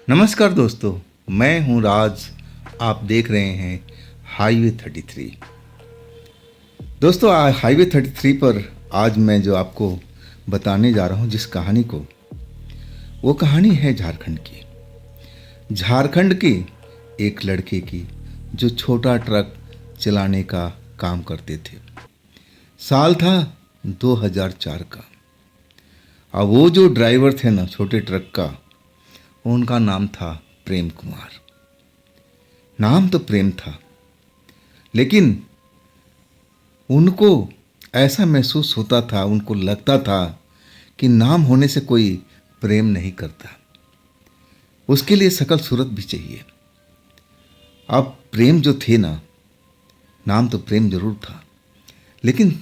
नमस्कार दोस्तों, मैं हूं राज। आप देख रहे हैं हाईवे 33। दोस्तों, हाईवे 33 पर आज मैं जो आपको बताने जा रहा हूं जिस कहानी को, वो कहानी है झारखंड की। झारखंड के एक लड़के की जो छोटा ट्रक चलाने का काम करते थे। साल था 2004 का। अब वो जो ड्राइवर थे ना छोटे ट्रक का, उनका नाम था प्रेम कुमार। नाम तो प्रेम था, लेकिन उनको ऐसा महसूस होता था, उनको लगता था कि नाम होने से कोई प्रेम नहीं करता, उसके लिए शकल सूरत भी चाहिए। अब प्रेम जो थे ना, नाम तो प्रेम जरूर था, लेकिन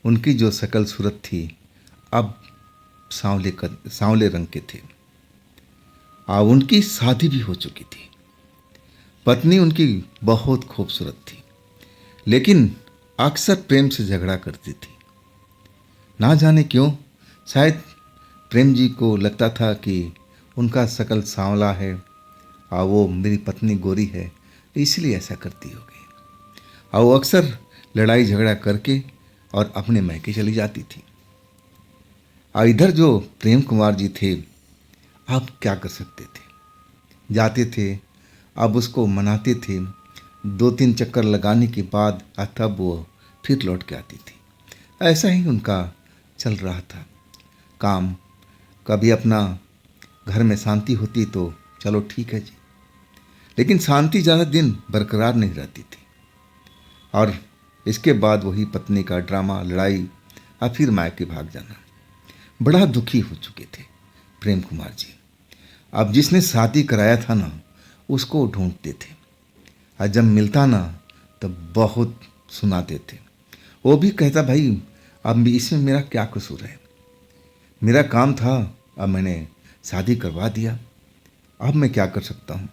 उनकी जो शकल सूरत थी अब सांवले रंग के थे। अब उनकी शादी भी हो चुकी थी। पत्नी उनकी बहुत खूबसूरत थी, लेकिन अक्सर प्रेम से झगड़ा करती थी। ना जाने क्यों, शायद प्रेम जी को लगता था कि उनका शकल सांवला है और वो मेरी पत्नी गोरी है, इसलिए ऐसा करती होगी। और वो अक्सर लड़ाई झगड़ा करके और अपने मैके चली जाती थी। और इधर जो प्रेम कुमार जी थे, आप क्या कर सकते थे। जाते थे, अब उसको मनाते थे। 2-3 चक्कर लगाने के बाद तब वो फिर लौट के आती थी। ऐसा ही उनका चल रहा था काम। कभी अपना घर में शांति होती तो चलो ठीक है जी, लेकिन शांति ज़्यादा दिन बरकरार नहीं रहती थी। और इसके बाद वही पत्नी का ड्रामा, लड़ाई और फिर मायके भाग जाना। बड़ा दुखी हो चुके थे प्रेम कुमार जी। अब जिसने शादी कराया था ना, उसको ढूंढते थे, और जब मिलता ना तब बहुत सुनाते थे। वो भी कहता, भाई अब इसमें मेरा क्या कसूर है, मेरा काम था, अब मैंने शादी करवा दिया, अब मैं क्या कर सकता हूँ।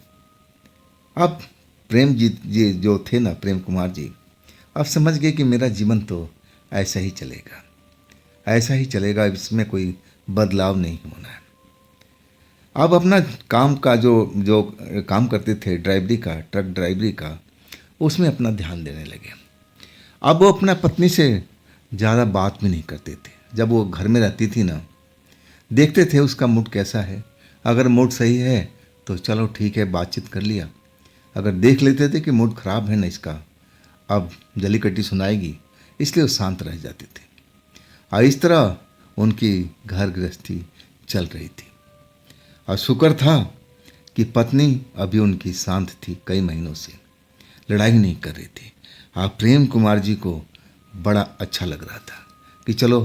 अब प्रेम जी जो थे ना, प्रेम कुमार जी, अब समझ गए कि मेरा जीवन तो ऐसा ही चलेगा, ऐसा ही चलेगा, इसमें कोई बदलाव नहीं होना है। अब अपना काम का जो जो काम करते थे, ड्राइवरी का, ट्रक ड्राइवरी का, उसमें अपना ध्यान देने लगे। अब वो अपना पत्नी से ज़्यादा बात भी नहीं करते थे। जब वो घर में रहती थी ना, देखते थे उसका मूड कैसा है। अगर मूड सही है तो चलो ठीक है, बातचीत कर लिया। अगर देख लेते थे कि मूड खराब है ना इसका, अब जली कट्टी सुनाएगी, इसलिए वो शांत रह जाते थे। और इस तरह उनकी घर गृहस्थी चल रही थी। और शुक्र था कि पत्नी अभी उनकी शांत थी, कई महीनों से लड़ाई नहीं कर रही थी। और प्रेम कुमार जी को बड़ा अच्छा लग रहा था कि चलो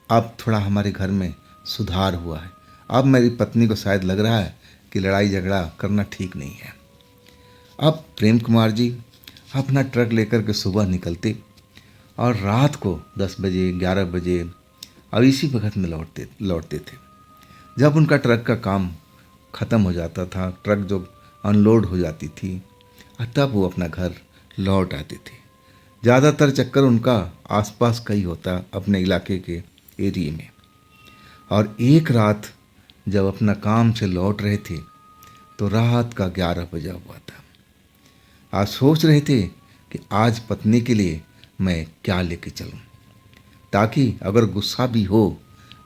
अब थोड़ा हमारे घर में सुधार हुआ है। अब मेरी पत्नी को शायद लग रहा है कि लड़ाई झगड़ा करना ठीक नहीं है। अब प्रेम कुमार जी अपना ट्रक लेकर के सुबह निकलते और रात को 10 बजे 11 बजे और इसी वक्त में लौटते थे। जब उनका ट्रक का काम ख़त्म हो जाता था, ट्रक जो अनलोड हो जाती थी, तब वो अपना घर लौट आते थे। ज़्यादातर चक्कर उनका आसपास का ही होता, अपने इलाके के एरिए में। और एक रात जब अपना काम से लौट रहे थे तो रात का 11 बजा हुआ था। आज सोच रहे थे कि आज पत्नी के लिए मैं क्या लेके चलूं, ताकि अगर गुस्सा भी हो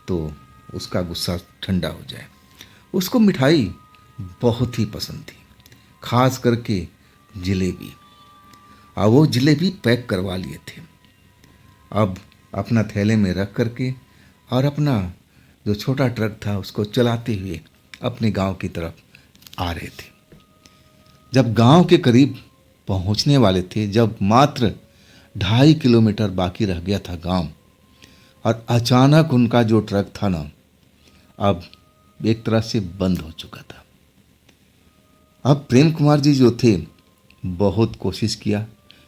तो उसका गुस्सा ठंडा हो जाए। उसको मिठाई बहुत ही पसंद थी, खास करके जलेबी। और वो जलेबी पैक करवा लिए थे। अब अपना थैले में रख करके और अपना जो छोटा ट्रक था उसको चलाते हुए अपने गांव की तरफ आ रहे थे। जब गांव के करीब पहुंचने वाले थे, जब मात्र 2.5 किलोमीटर बाकी रह गया था गांव, और अचानक उनका जो ट्रक था ना, अब एक तरह से बंद हो चुका था। अब प्रेम कुमार जी जो थे, बहुत कोशिश किया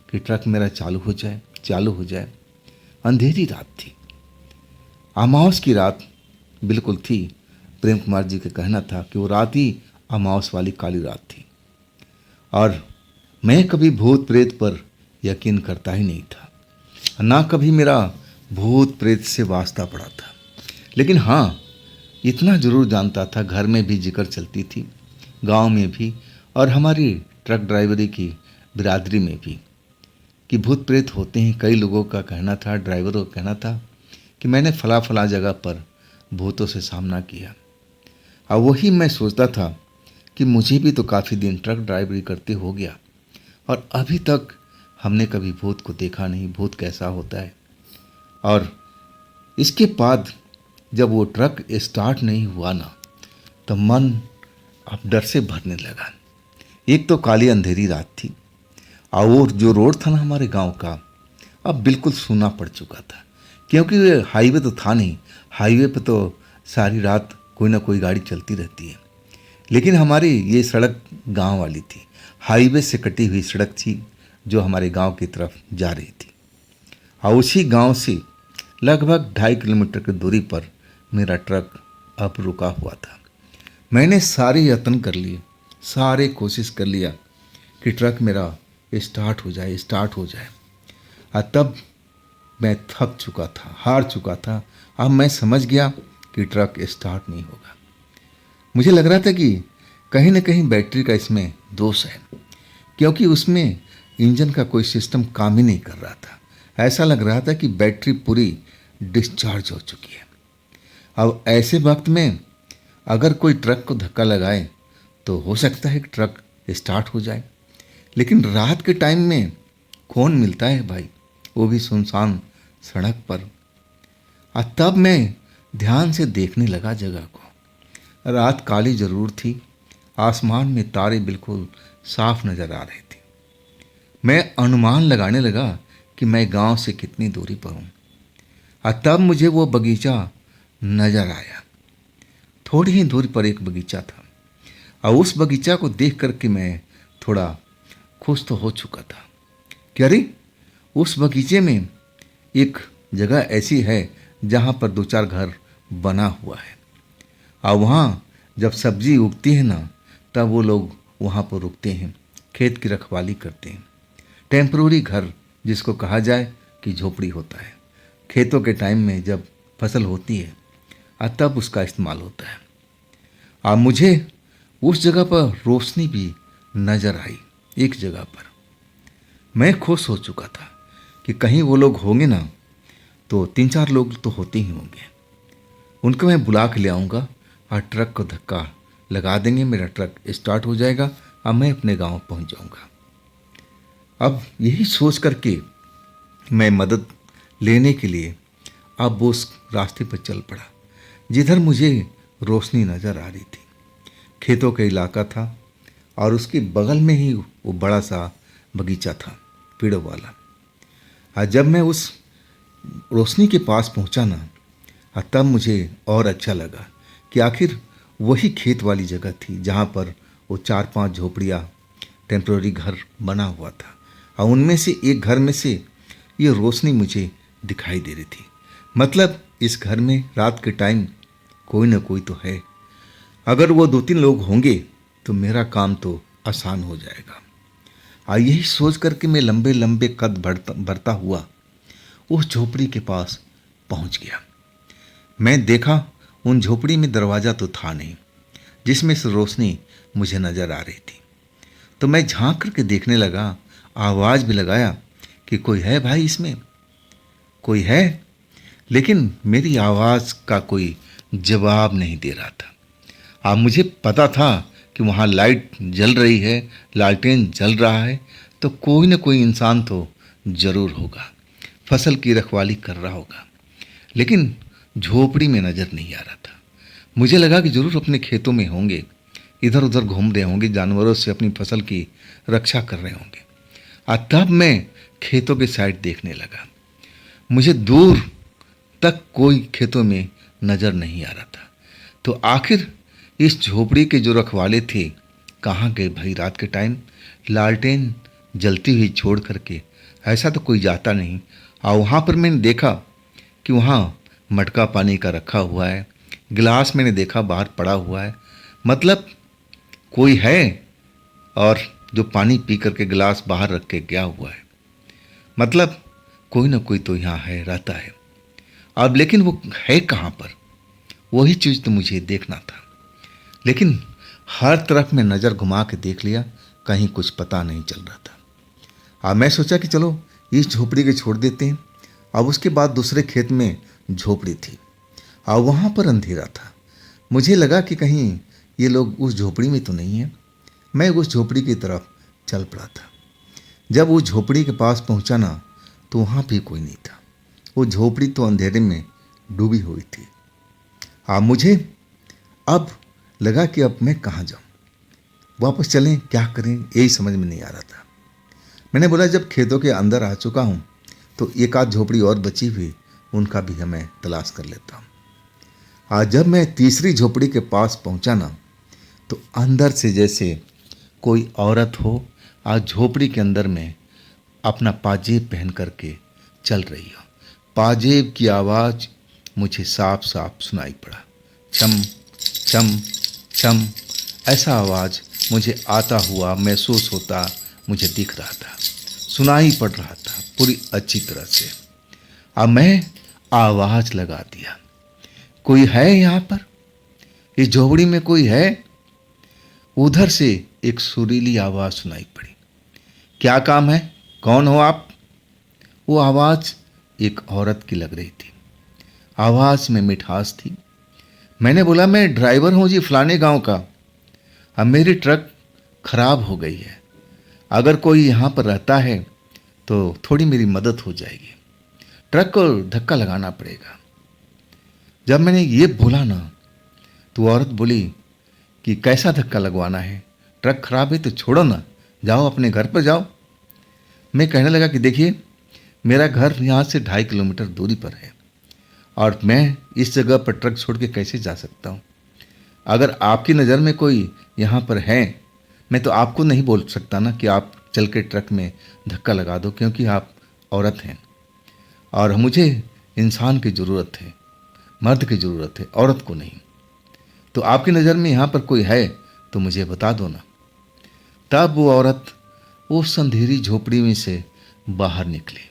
कि ट्रक मेरा चालू हो जाए, चालू हो जाए। अंधेरी रात थी, अमावस की रात बिल्कुल थी। प्रेम कुमार जी का कहना था कि वो रात ही अमावस वाली काली रात थी। और मैं कभी भूत प्रेत पर यकीन करता ही नहीं था, ना कभी मेरा भूत प्रेत से वास्ता पड़ा था। लेकिन हाँ, इतना जरूर जानता था, घर में भी जिक्र चलती थी गांव में भी और हमारी ट्रक ड्राइवरी की बिरादरी में भी कि भूत प्रेत होते हैं। कई लोगों का कहना था, ड्राइवरों का कहना था कि मैंने फला फला जगह पर भूतों से सामना किया। और वही मैं सोचता था कि मुझे भी तो काफ़ी दिन ट्रक ड्राइवरी करते हो गया और अभी तक हमने कभी भूत को देखा नहीं, भूत कैसा होता है। और इसके बाद जब वो ट्रक स्टार्ट नहीं हुआ ना, तो मन अब डर से भरने लगा। एक तो काली अंधेरी रात थी और वो जो रोड था ना हमारे गांव का, अब बिल्कुल सूना पड़ चुका था, क्योंकि ये हाईवे तो था नहीं। हाईवे पे तो सारी रात कोई ना कोई गाड़ी चलती रहती है, लेकिन हमारी ये सड़क गांव वाली थी, हाईवे से कटी हुई सड़क थी जो हमारे गांव की तरफ जा रही थी। और उसी गांव से लगभग 2.5 किलोमीटर की दूरी पर मेरा ट्रक अब रुका हुआ था। मैंने सारे यत्न कर लिए, सारे कोशिश कर लिया कि ट्रक मेरा स्टार्ट हो जाए, स्टार्ट हो जाए। और तब मैं थक चुका था, हार चुका था। अब मैं समझ गया कि ट्रक स्टार्ट नहीं होगा। मुझे लग रहा था कि कहीं ना कहीं बैटरी का इसमें दोष है, क्योंकि उसमें इंजन का कोई सिस्टम काम ही नहीं कर रहा था। ऐसा लग रहा था कि बैटरी पूरी डिस्चार्ज हो चुकी है। अब ऐसे वक्त में अगर कोई ट्रक को धक्का लगाए तो हो सकता है कि ट्रक स्टार्ट हो जाए, लेकिन रात के टाइम में कौन मिलता है भाई, वो भी सुनसान सड़क पर। और तब मैं ध्यान से देखने लगा जगह को। रात काली जरूर थी, आसमान में तारे बिल्कुल साफ नजर आ रहे थे। मैं अनुमान लगाने लगा कि मैं गांव से कितनी दूरी पर हूँ। और तब मुझे वो बगीचा नजर आया। थोड़ी ही दूरी पर एक बगीचा था और उस बगीचा को देख करके मैं थोड़ा खुश तो हो चुका था कि अरे उस बगीचे में एक जगह ऐसी है जहाँ पर 2-4 घर बना हुआ है और वहाँ जब सब्जी उगती है ना, तब वो लोग वहाँ पर रुकते हैं, खेत की रखवाली करते हैं। टेम्परोरी घर जिसको कहा जाए कि झोपड़ी होता है। खेतों के टाइम में जब फसल होती है और तब उसका इस्तेमाल होता है। और मुझे उस जगह पर रोशनी भी नजर आई। एक जगह पर मैं खुश हो चुका था कि कहीं वो लोग होंगे ना, तो 3-4 लोग तो होते ही होंगे। उनको मैं बुला के ले आऊँगा और ट्रक को धक्का लगा देंगे, मेरा ट्रक स्टार्ट हो जाएगा और मैं अपने गांव पहुंच जाऊंगा। अब यही सोच करके मैं मदद लेने के लिए अब उस रास्ते पर चल पड़ा जिधर मुझे रोशनी नज़र आ रही थी। खेतों का इलाका था और उसके बगल में ही वो बड़ा सा बगीचा था पेड़ों वाला। और जब मैं उस रोशनी के पास पहुंचा ना, तब मुझे और अच्छा लगा कि आखिर वही खेत वाली जगह थी जहाँ पर वो 4-5 झोपड़ियाँ टेम्पररी घर बना हुआ था और उनमें से एक घर में से ये रोशनी मुझे दिखाई दे रही थी। मतलब इस घर में रात के टाइम कोई ना कोई तो है। अगर वो 2-3 लोग होंगे तो मेरा काम तो आसान हो जाएगा। और यही सोच करके मैं लंबे लंबे कद बढ़ता हुआ उस झोपड़ी के पास पहुंच गया। मैं देखा उन झोपड़ी में दरवाज़ा तो था नहीं जिसमें से रोशनी मुझे नज़र आ रही थी। तो मैं झांक करके देखने लगा, आवाज़ भी लगाया कि कोई है भाई, इसमें कोई है। लेकिन मेरी आवाज़ का कोई जवाब नहीं दे रहा था। अब मुझे पता था कि वहाँ लाइट जल रही है, लालटेन जल रहा है, तो कोई ना कोई इंसान तो ज़रूर होगा, फसल की रखवाली कर रहा होगा। लेकिन झोपड़ी में नज़र नहीं आ रहा था। मुझे लगा कि ज़रूर अपने खेतों में होंगे, इधर उधर घूम रहे होंगे, जानवरों से अपनी फसल की रक्षा कर रहे होंगे। और तब मैं खेतों के साइड देखने लगा। मुझे दूर तक कोई खेतों में नज़र नहीं आ रहा था। तो आखिर इस झोपड़ी के जो रखवाले थे कहाँ गए भाई रात के टाइम? लालटेन जलती हुई छोड़ करके ऐसा तो कोई जाता नहीं। और वहाँ पर मैंने देखा कि वहाँ मटका पानी का रखा हुआ है, गिलास मैंने देखा बाहर पड़ा हुआ है। मतलब कोई है और जो पानी पी करके गिलास बाहर रख के गया हुआ है। मतलब कोई ना कोई तो यहाँ है, रहता है। अब लेकिन वो है कहाँ पर, वही चीज़ तो मुझे देखना था। लेकिन हर तरफ में नज़र घुमा के देख लिया, कहीं कुछ पता नहीं चल रहा था। अब मैं सोचा कि चलो इस झोपड़ी को छोड़ देते हैं। अब उसके बाद दूसरे खेत में झोपड़ी थी और वहाँ पर अंधेरा था। मुझे लगा कि कहीं ये लोग उस झोपड़ी में तो नहीं है। मैं उस झोपड़ी की तरफ चल पड़ा था। जब उस झोपड़ी के पास पहुँचा ना, तो वहाँ भी कोई नहीं था। वो झोपड़ी तो अंधेरे में डूबी हुई थी। मुझे अब लगा कि अब मैं कहाँ जाऊँ, वापस चलें, क्या करें, यही समझ में नहीं आ रहा था। मैंने बोला जब खेतों के अंदर आ चुका हूँ तो एक आध झोपड़ी और बची हुई, उनका भी हमें तलाश कर लेता हूँ। आज जब मैं तीसरी झोपड़ी के पास पहुँचा ना, तो अंदर से जैसे कोई औरत हो आज झोपड़ी के अंदर में अपना पाजेब पहन करके चल रही हो। पाजेब की आवाज़ मुझे साफ साफ सुनाई पड़ा, चम चम चम, ऐसा आवाज़ मुझे आता हुआ महसूस होता, मुझे दिख रहा था, सुनाई पड़ रहा था पूरी अच्छी तरह से। अब मैं आवाज़ लगा दिया, कोई है यहाँ पर, इस झोपड़ी में कोई है? उधर से एक सुरीली आवाज़ सुनाई पड़ी, क्या काम है, कौन हो आप? वो आवाज़ एक औरत की लग रही थी, आवाज़ में मिठास थी। मैंने बोला मैं ड्राइवर हूँ जी, फलाने गांव का। अब मेरी ट्रक खराब हो गई है, अगर कोई यहाँ पर रहता है तो थोड़ी मेरी मदद हो जाएगी, ट्रक को धक्का लगाना पड़ेगा। जब मैंने ये बोला ना, तो औरत बोली कि कैसा धक्का लगवाना है, ट्रक खराब है तो छोड़ो ना, जाओ अपने घर पर जाओ। मैं कहने लगा कि देखिए मेरा घर यहाँ से 2.5 किलोमीटर दूरी पर है और मैं इस जगह पर ट्रक छोड़ के कैसे जा सकता हूँ। अगर आपकी नज़र में कोई यहाँ पर है, मैं तो आपको नहीं बोल सकता ना कि आप चल के ट्रक में धक्का लगा दो, क्योंकि आप औरत हैं और मुझे इंसान की ज़रूरत है, मर्द की ज़रूरत है, औरत को नहीं। तो आपकी नज़र में यहाँ पर कोई है तो मुझे बता दो ना। तब वो औरत उस अंधेरी झोपड़ी में से बाहर निकली।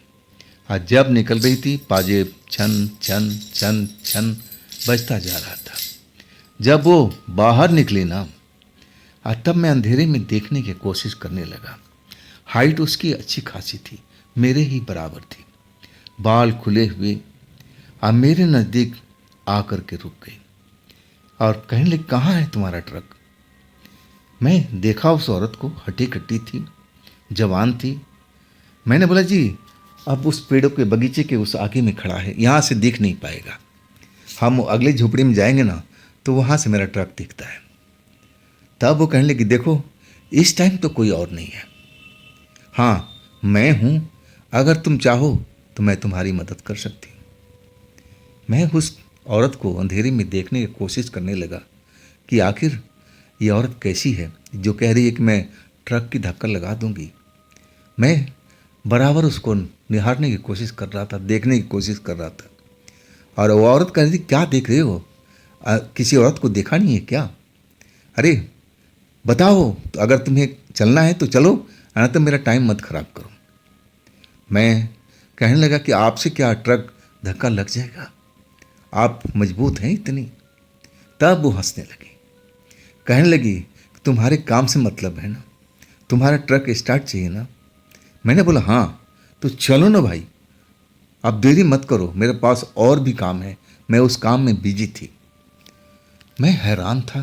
आज जब निकल रही थी, पाजेब छन छन छन छन बजता जा रहा था। जब वो बाहर निकली ना, तब मैं अंधेरे में देखने की कोशिश करने लगा। हाइट उसकी अच्छी खासी थी, मेरे ही बराबर थी, बाल खुले हुए। अब मेरे नज़दीक आकर के रुक गई और कहने लगी, कहाँ है तुम्हारा ट्रक? मैं देखा उस औरत को, हट्टी कट्टी थी, जवान थी। मैंने बोला जी अब उस पेड़ों के बगीचे के उस आगे में खड़ा है, यहाँ से दिख नहीं पाएगा, हम अगले झोपड़ी में जाएंगे ना तो वहाँ से मेरा ट्रक दिखता है। तब वो कहने लगी, देखो इस टाइम तो कोई और नहीं है, हाँ मैं हूँ, अगर तुम चाहो तो मैं तुम्हारी मदद कर सकती हूँ। मैं उस औरत को अंधेरे में देखने की कोशिश करने लगा कि आखिर ये औरत कैसी है जो कह रही है कि मैं ट्रक की धक्का लगा दूंगी। मैं बराबर उसको निहारने की कोशिश कर रहा था, देखने की कोशिश कर रहा था, और वो औरत कह रही थी, क्या देख रहे हो, किसी औरत को देखा नहीं है क्या? अरे बताओ, तो अगर तुम्हें चलना है तो चलो, ना तो मेरा टाइम मत खराब करो। मैं कहने लगा कि आपसे क्या ट्रक धक्का लग जाएगा, आप मजबूत हैं इतनी? तब वो हंसने लगी, कहने लगी तुम्हारे काम से मतलब है ना, तुम्हारा ट्रक स्टार्ट चाहिए ना। मैंने बोला हाँ, तो चलो ना भाई, अब देरी मत करो, मेरे पास और भी काम है, मैं उस काम में बिजी थी। मैं हैरान था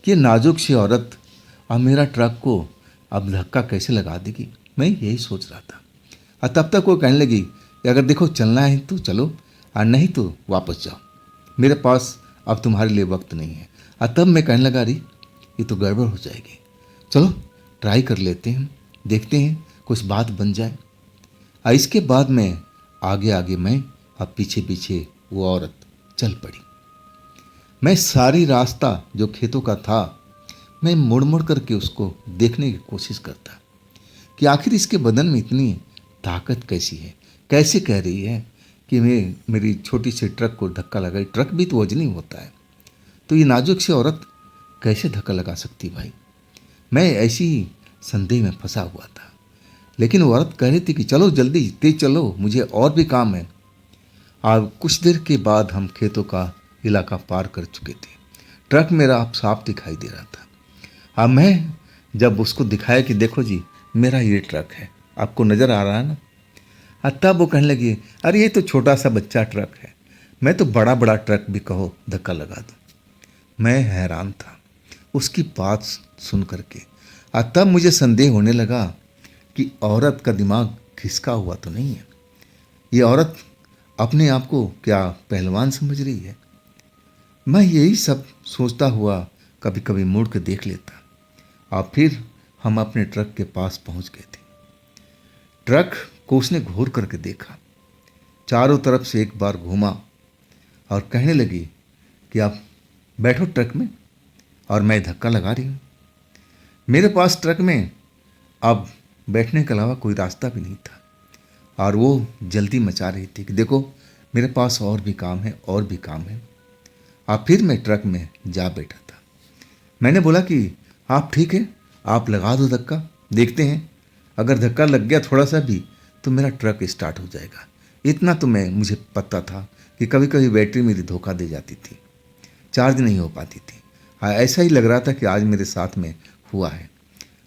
कि ये नाजुक सी औरत अब मेरा ट्रक को अब धक्का कैसे लगा देगी, मैं यही सोच रहा था। और तब तक वो कहने लगी कि अगर देखो चलना है तो चलो, और नहीं तो वापस जाओ, मेरे पास अब तुम्हारे लिए वक्त नहीं है। और तब मैं कहने लगा, अरे ये तो गड़बड़ हो जाएगी, चलो ट्राई कर लेते हैं, देखते हैं कुछ बात बन जाए। और इसके बाद मैं आगे आगे, मैं अब पीछे पीछे वो औरत चल पड़ी। मैं सारी रास्ता जो खेतों का था, मैं मुड़ मुड़ करके उसको देखने की कोशिश करता कि आखिर इसके बदन में इतनी ताकत कैसी है, कैसे कह रही है कि मैं मेरी छोटी सी ट्रक को धक्का लगाई। ट्रक भी तो वजनी होता है, तो ये नाजुक सी औरत कैसे धक्का लगा सकती भाई। मैं ऐसी ही संदेह में फंसा हुआ था, लेकिन वो औरत कह रही थी कि चलो जल्दी तेज चलो, मुझे और भी काम है। और कुछ देर के बाद हम खेतों का इलाका पार कर चुके थे। ट्रक मेरा अब साफ दिखाई दे रहा था। अब मैं जब उसको दिखाया कि देखो जी मेरा ये ट्रक है, आपको नज़र आ रहा है ना। तब वो कहने लगी अरे ये तो छोटा सा बच्चा ट्रक है, मैं तो बड़ा बड़ा ट्रक भी कहो धक्का लगा दूँ। मैं हैरान था उसकी बात सुन करके। तब मुझे संदेह होने लगा कि औरत का दिमाग खिसका हुआ तो नहीं है, ये औरत अपने आप को क्या पहलवान समझ रही है। मैं यही सब सोचता हुआ कभी कभी मुड़ के देख लेता। और फिर हम अपने ट्रक के पास पहुंच गए थे। ट्रक को उसने घूर करके देखा, चारों तरफ से एक बार घूमा और कहने लगी कि आप बैठो ट्रक में, और मैं धक्का लगा रही हूँ। मेरे पास ट्रक में अब बैठने के अलावा कोई रास्ता भी नहीं था, और वो जल्दी मचा रही थी कि देखो मेरे पास और भी काम है और भी काम है। अब फिर मैं ट्रक में जा बैठा था। मैंने बोला कि आप ठीक है, आप लगा दो धक्का, देखते हैं अगर धक्का लग गया थोड़ा सा भी तो मेरा ट्रक स्टार्ट हो जाएगा। इतना तो मुझे पता था कि कभी कभी बैटरी मेरी धोखा दे जाती थी, चार्ज नहीं हो पाती थी। ऐसा ही लग रहा था कि आज मेरे साथ में हुआ है।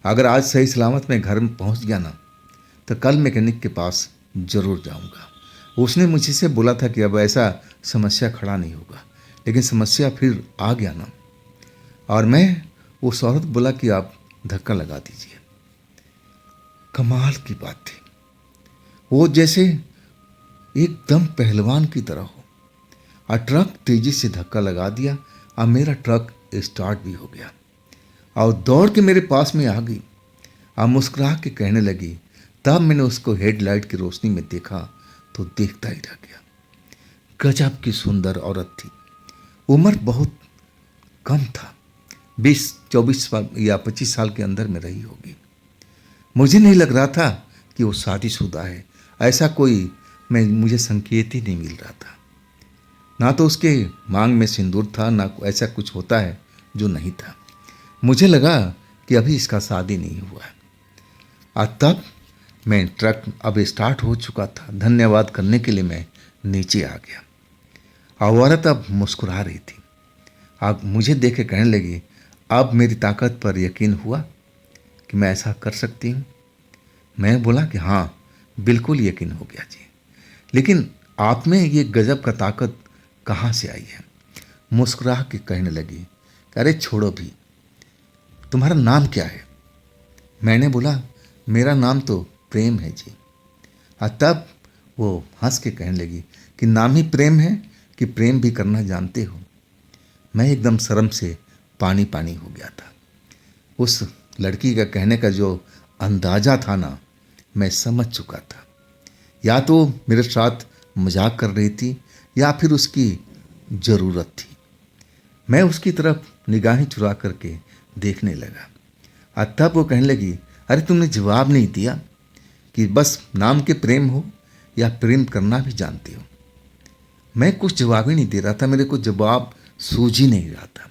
अगर आज सही सलामत मैं घर में पहुंच गया ना तो कल मैकेनिक के पास ज़रूर जाऊंगा। उसने मुझसे बोला था कि अब ऐसा समस्या खड़ा नहीं होगा, लेकिन समस्या फिर आ गया ना। और मैं उस औरत बोला कि आप धक्का लगा दीजिए। कमाल की बात थी, वो जैसे एकदम पहलवान की तरह हो। और ट्रक तेजी से धक्का लगा दिया और मेरा ट्रक स्टार्ट भी हो गया और दौड़ के मेरे पास में आ गई और मुस्कुरा के कहने लगी। तब मैंने उसको हेडलाइट की रोशनी में देखा तो देखता ही रह गया। गजब की सुंदर औरत थी, उम्र बहुत कम था, 20-24 या 25 साल के अंदर में रही होगी। मुझे नहीं लग रहा था कि वो शादीशुदा है, ऐसा कोई मुझे संकेत ही नहीं मिल रहा था। ना तो उसके मांग में सिंदूर था, ना ऐसा कुछ होता है जो नहीं था। मुझे लगा कि अभी इसका शादी नहीं हुआ है। और तब मैं ट्रक अब स्टार्ट हो चुका था, धन्यवाद करने के लिए मैं नीचे आ गया। और औरत अब मुस्कुरा रही थी, अब मुझे देख के कहने लगी अब मेरी ताकत पर यकीन हुआ कि मैं ऐसा कर सकती हूँ। मैं बोला कि हाँ बिल्कुल यकीन हो गया जी, लेकिन आप में ये गजब का ताकत कहाँ से आई है। मुस्कुरा के कहने लगी अरे छोड़ो भी, तुम्हारा नाम क्या है। मैंने बोला मेरा नाम तो प्रेम है जी। और तब वो हंस के कहने लगी कि नाम ही प्रेम है कि प्रेम भी करना जानते हो। मैं एकदम शर्म से पानी पानी हो गया था। उस लड़की का कहने का जो अंदाज़ा था ना, मैं समझ चुका था। या तो मेरे साथ मजाक कर रही थी या फिर उसकी ज़रूरत थी। मैं उसकी तरफ निगाहें चुरा करके देखने लगा। और तब वो कहने लगी अरे तुमने जवाब नहीं दिया कि बस नाम के प्रेम हो या प्रेम करना भी जानते हो। मैं कुछ जवाब ही नहीं दे रहा था, मेरे को जवाब सूझ ही नहीं रहा था।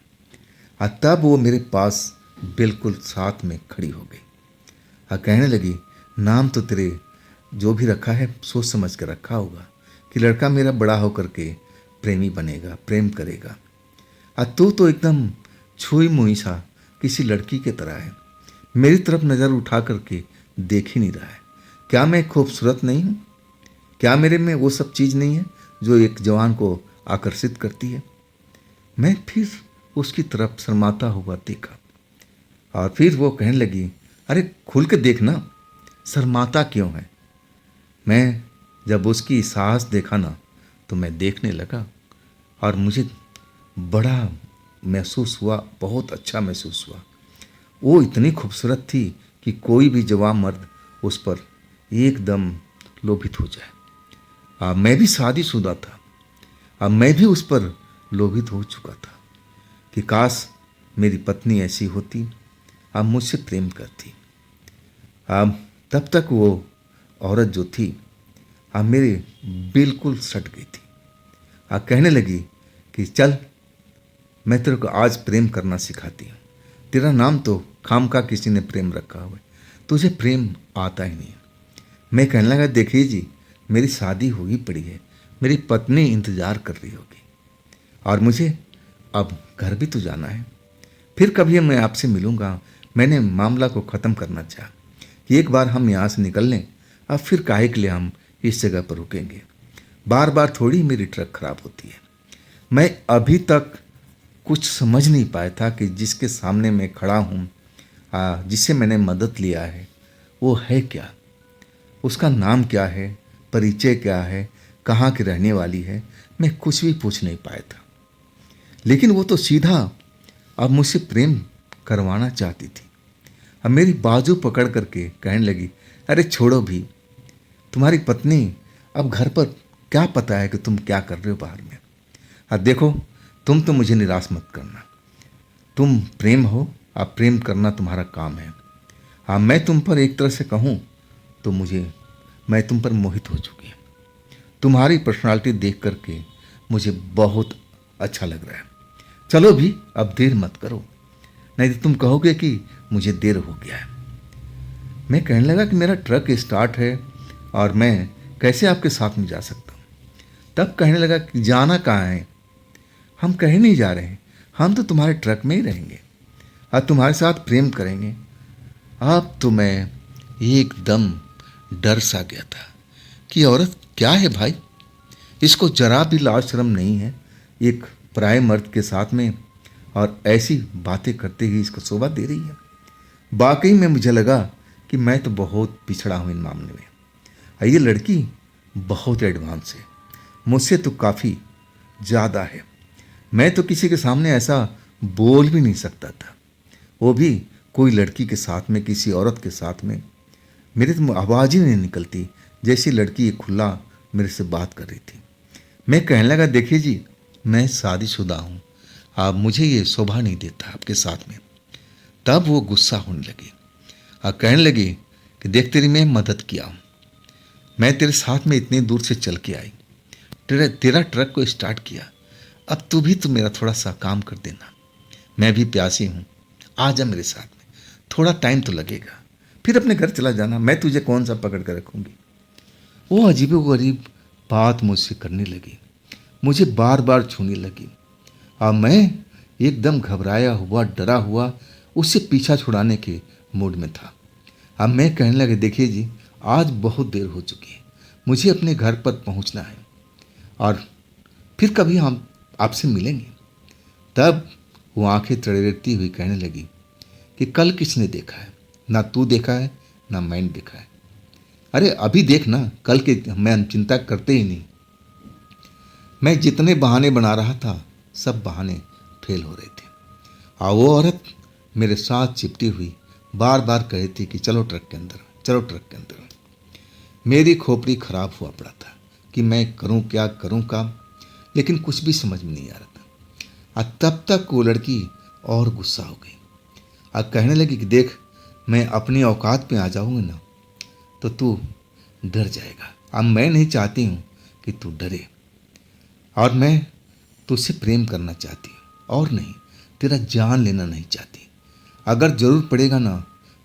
और तब वो मेरे पास बिल्कुल साथ में खड़ी हो गई और कहने लगी नाम तो तेरे जो भी रखा है सोच समझ कर रखा होगा कि लड़का मेरा बड़ा होकर के प्रेमी बनेगा, प्रेम करेगा। और तू तो एकदम छुई मुई सा किसी लड़की के तरह है, मेरी तरफ नज़र उठा करके देख ही नहीं रहा है। क्या मैं खूबसूरत नहीं हूँ? क्या मेरे में वो सब चीज़ नहीं है जो एक जवान को आकर्षित करती है? मैं फिर उसकी तरफ शर्माता हुआ देखा और फिर वो कहने लगी अरे खुल के देखना, शर्माता क्यों है। मैं जब उसकी साहस देखा ना तो मैं देखने लगा और मुझे बड़ा महसूस हुआ, बहुत अच्छा महसूस हुआ। वो इतनी खूबसूरत थी कि कोई भी जवान मर्द उस पर एकदम लोभित हो जाए। मैं भी शादीशुदा था, अब मैं भी उस पर लोभित हो चुका था कि काश मेरी पत्नी ऐसी होती, अब मुझसे प्रेम करती। अब तब तक वो औरत जो थी अब मेरे बिल्कुल सट गई थी। कहने लगी कि चल मैं तेरे को आज प्रेम करना सिखाती हूँ। तेरा नाम तो खामखा किसी ने प्रेम रखा हुआ है, तुझे प्रेम आता ही नहीं है। मैं कहने लगा देखिए जी मेरी शादी हुई पड़ी है, मेरी पत्नी इंतज़ार कर रही होगी और मुझे अब घर भी तो जाना है। फिर कभी मैं आपसे मिलूँगा। मैंने मामला को ख़त्म करना चाहा कि एक बार हम यहाँ से निकल लें, अब फिर काहे के लिए हम इस जगह पर रुकेंगे। बार बार थोड़ी मेरी ट्रक खराब होती है। मैं अभी तक कुछ समझ नहीं पाया था कि जिसके सामने मैं खड़ा हूँ, जिससे मैंने मदद लिया है, वो है क्या, उसका नाम क्या है, परिचय क्या है, कहाँ की रहने वाली है। मैं कुछ भी पूछ नहीं पाया था। लेकिन वो तो सीधा अब मुझसे प्रेम करवाना चाहती थी। अब मेरी बाजू पकड़ करके कहने लगी, अरे छोड़ो भी, तुम्हारी पत्नी अब घर पर क्या पता है कि तुम क्या कर रहे हो बाहर में। अब देखो, तुम तो मुझे निराश मत करना। तुम प्रेम हो, अब प्रेम करना तुम्हारा काम है। हाँ, मैं तुम पर एक तरह से कहूँ तो मैं तुम पर मोहित हो चुकी हूँ। तुम्हारी पर्सनालिटी देख करके मुझे बहुत अच्छा लग रहा है। चलो भी, अब देर मत करो, नहीं तो तुम कहोगे कि मुझे देर हो गया है। मैं कहने लगा कि मेरा ट्रक स्टार्ट है और मैं कैसे आपके साथ में जा सकता हूँ। तब कहने लगा कि जाना कहाँ है, हम कहीं नहीं जा रहे हैं, हम तो तुम्हारे ट्रक में ही रहेंगे और तुम्हारे साथ प्रेम करेंगे। अब तो मैं एकदम डर सा गया था कि औरत क्या है भाई, इसको जरा भी लाज शर्म नहीं है एक पराये मर्द के साथ में, और ऐसी बातें करते ही इसको शोभा दे रही है। वाकई में मुझे लगा कि मैं तो बहुत पिछड़ा हूँ इन मामले में, और ये लड़की बहुत एडवांस है, मुझसे तो काफ़ी ज़्यादा है। मैं तो किसी के सामने ऐसा बोल भी नहीं सकता था, वो भी कोई लड़की के साथ में, किसी औरत के साथ में। मेरी तो आवाज़ ही नहीं निकलती, जैसी लड़की खुला मेरे से बात कर रही थी। मैं कहने लगा, देखिए जी, मैं शादीशुदा हूँ, आप मुझे ये शोभा नहीं देता आपके साथ में। तब वो गुस्सा होने लगी और कहने लगी कि देख, तेरी मैं मदद किया हूँ, मैं तेरे साथ में इतनी दूर से चल के आई, तेरा ट्रक को स्टार्ट किया, अब तू भी तो मेरा थोड़ा सा काम कर देना। मैं भी प्यासी हूँ, आ जा मेरे साथ में, थोड़ा टाइम तो लगेगा, फिर अपने घर चला जाना, मैं तुझे कौन सा पकड़ कर रखूँगी। वो अजीबोगरीब बात मुझसे करने लगी, मुझे बार बार छूने लगी, और मैं एकदम घबराया हुआ, डरा हुआ उससे पीछा छुड़ाने के मूड में था। अब मैं कहने लगे, देखिए जी, आज बहुत देर हो चुकी है, मुझे अपने घर पर पहुंचना है और फिर कभी हम आपसे मिलेंगे। तब वो आंखें तड़ेरती हुई कहने लगी कि कल किसने देखा है, ना तू देखा है ना मैंने देखा है। अरे अभी देख ना, कल के मैं चिंता करते ही नहीं। मैं जितने बहाने बना रहा था, सब बहाने फेल हो रहे थे, और वो औरत मेरे साथ चिपटी हुई बार बार कह रही थी कि चलो ट्रक के अंदर, चलो ट्रक के अंदर। मेरी खोपड़ी खराब हुआ पड़ा था कि मैं करूं क्या, करूं काम, लेकिन कुछ भी समझ में नहीं आ रहा था। और तब तक वो लड़की और गुस्सा हो गई और कहने लगी कि देख, मैं अपनी औकात पे आ जाऊंगी ना तो तू डर जाएगा। अब मैं नहीं चाहती हूँ कि तू डरे, और मैं तुझसे प्रेम करना चाहती हूँ और नहीं, तेरा जान लेना नहीं चाहती। अगर ज़रूर पड़ेगा ना,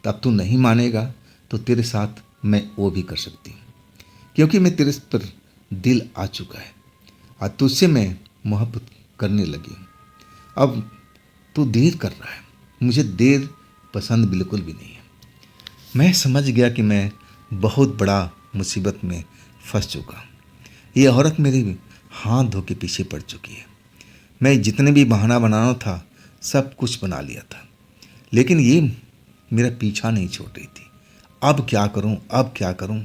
तब तू नहीं मानेगा तो तेरे साथ मैं वो भी कर सकती हूँ, क्योंकि मैं तेरे पर दिल आ चुका है और तुझसे मैं मोहब्बत करने लगी हूँ। अब तू देर कर रहा है, मुझे देर पसंद बिल्कुल भी नहीं है। मैं समझ गया कि मैं बहुत बड़ा मुसीबत में फंस चुका हूँ। ये औरत मेरे हाथ धो के पीछे पड़ चुकी है। मैं जितने भी बहाना बनाना था सब कुछ बना लिया था, लेकिन ये मेरा पीछा नहीं छोड़ रही थी। अब क्या करूं, अब क्या करूं।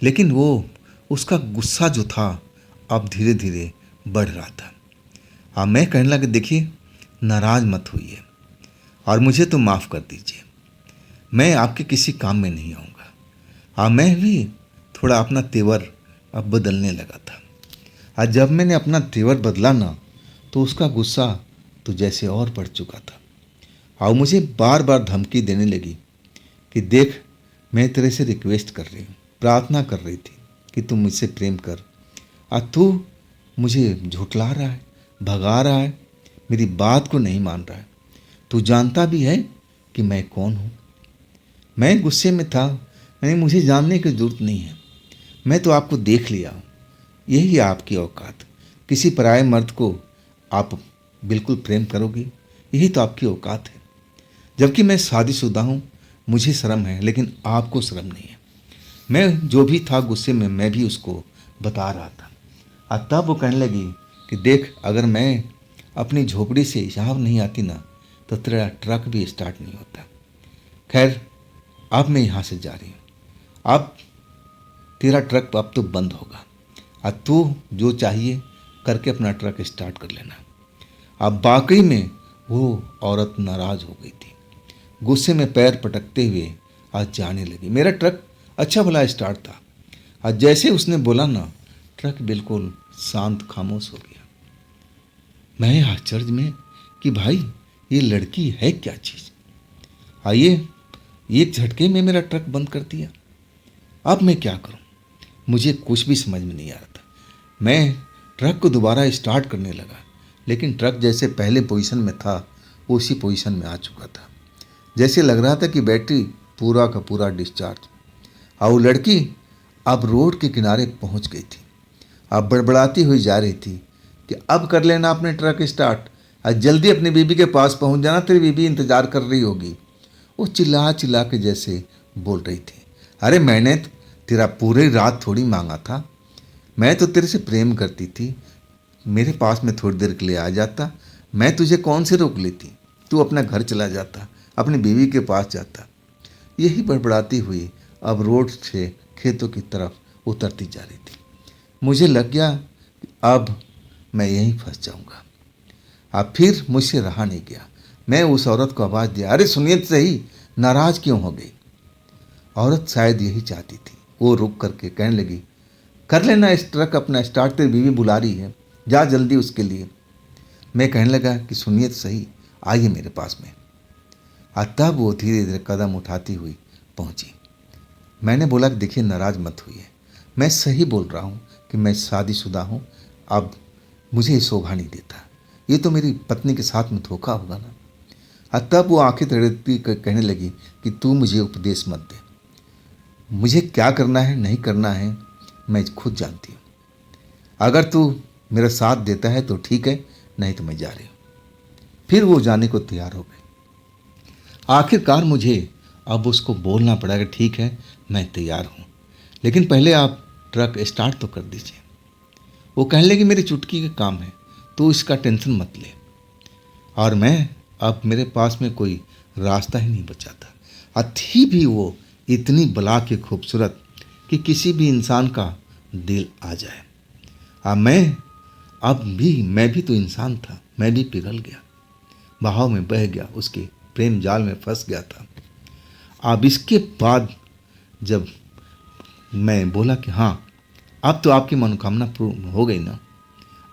लेकिन वो उसका गुस्सा जो था अब धीरे धीरे बढ़ रहा था। हाँ, मैं कहने लगा, देखिए, नाराज़ मत होइए और मुझे तो माफ़ कर दीजिए, मैं आपके किसी काम में नहीं आऊँगा। हाँ, मैं भी थोड़ा अपना तेवर अब बदलने लगा था। आज जब मैंने अपना तेवर बदला ना, तो उसका गुस्सा तो जैसे और बढ़ चुका था और मुझे बार बार धमकी देने लगी कि देख, मैं तेरे से रिक्वेस्ट कर रही हूँ, प्रार्थना कर रही थी कि तू मुझसे प्रेम कर, और तू मुझे झुठला रहा है, भगा रहा है, मेरी बात को नहीं मान रहा है। तू जानता भी है कि मैं कौन हूँ। मैं गुस्से में था, नहीं, मुझे जानने की ज़रूरत नहीं है, मैं तो आपको देख लिया हूँ, यही है आपकी औकात। किसी पराये मर्द को आप बिल्कुल प्रेम करोगी, यही तो आपकी औकात है। जबकि मैं शादीशुदा हूँ, मुझे शर्म है, लेकिन आपको शर्म नहीं है। मैं जो भी था गुस्से में मैं भी उसको बता रहा था। और तब वो कहने लगी कि देख, अगर मैं अपनी झोपड़ी से यहाँ नहीं आती ना तो तेरा ट्रक भी स्टार्ट नहीं होता। खैर, अब मैं यहाँ से जा रही हूँ। अब तेरा ट्रक अब तो बंद होगा और तू जो चाहिए करके अपना ट्रक स्टार्ट कर लेना। अब वाकई में वो औरत नाराज हो गई थी। गुस्से में पैर पटकते हुए आज जाने लगी। मेरा ट्रक अच्छा भला स्टार्ट था। आज जैसे उसने बोला ना, ट्रक बिल्कुल शांत खामोश हो गया। मैं आश्चर्य में कि भाई ये लड़की है क्या चीज़। आइए, एक झटके में मेरा ट्रक बंद कर दिया। अब मैं क्या करूं? मुझे कुछ भी समझ में नहीं आ रहा था। मैं ट्रक को दोबारा स्टार्ट करने लगा, लेकिन ट्रक जैसे पहले पोजीशन में था उसी पोजीशन में आ चुका था। जैसे लग रहा था कि बैटरी पूरा का पूरा डिस्चार्ज। और वो लड़की अब रोड के किनारे पहुंच गई थी। अब बड़बड़ाती हुई जा रही थी कि अब कर लेना अपने ट्रक स्टार्ट और जल्दी अपनी बीबी के पास पहुंच जाना, तेरी बीबी इंतज़ार कर रही होगी। वो चिल्ला चिल्ला के जैसे बोल रही थी, अरे मैंने तेरा पूरी रात थोड़ी मांगा था। मैं तो तेरे से प्रेम करती थी। मेरे पास में थोड़ी देर के लिए आ जाता, मैं तुझे कौन से रोक लेती। तू अपना घर चला जाता, अपनी बीवी के पास जाता। यही बड़बड़ाती हुई अब रोड से खेतों की तरफ उतरती जा रही थी। मुझे लग गया कि अब मैं यहीं फंस जाऊंगा। अब फिर मुझसे रहा नहीं गया। मैं उस औरत को आवाज़ दिया, अरे सुनिए तो सही, नाराज़ क्यों हो गई? औरत शायद यही चाहती थी। वो रुक करके कहने लगी, कर लेना इस ट्रक अपना स्टार्ट, तेरी बीवी बुला रही है, जा जल्दी उसके लिए। मैं कहने लगा कि सुनिए तो सही, आइए मेरे पास में। और तब वो धीरे धीरे कदम उठाती हुई पहुंची। मैंने बोला कि देखिए, नाराज़ मत हुई है, मैं सही बोल रहा हूँ कि मैं शादीशुदा हूँ। अब मुझे ये शोभा नहीं देता, ये तो मेरी पत्नी के साथ में धोखा होगा ना। और तब वो आंखें तड़पती कहने लगी कि तू मुझे उपदेश मत दे। मुझे क्या करना है नहीं करना है मैं खुद जानती हूँ। अगर तू मेरा साथ देता है तो ठीक है, नहीं तो मैं जा रही हूँ। फिर वो जाने को तैयार हो गई। आखिरकार मुझे अब उसको बोलना पड़ा कि ठीक है, मैं तैयार हूँ, लेकिन पहले आप ट्रक स्टार्ट तो कर दीजिए। वो कहने लगी, मेरी चुटकी का काम है, तो इसका टेंशन मत ले। और मैं अब मेरे पास में कोई रास्ता ही नहीं बचा था। और थी भी वो इतनी बला के खूबसूरत कि किसी भी इंसान का दिल आ जाए। मैं भी तो इंसान था, मैं भी पिघल गया, बहाव में बह गया, उसके प्रेम जाल में फंस गया था। अब इसके बाद जब मैं बोला कि हाँ, अब तो आपकी मनोकामना पूर्ण हो गई ना,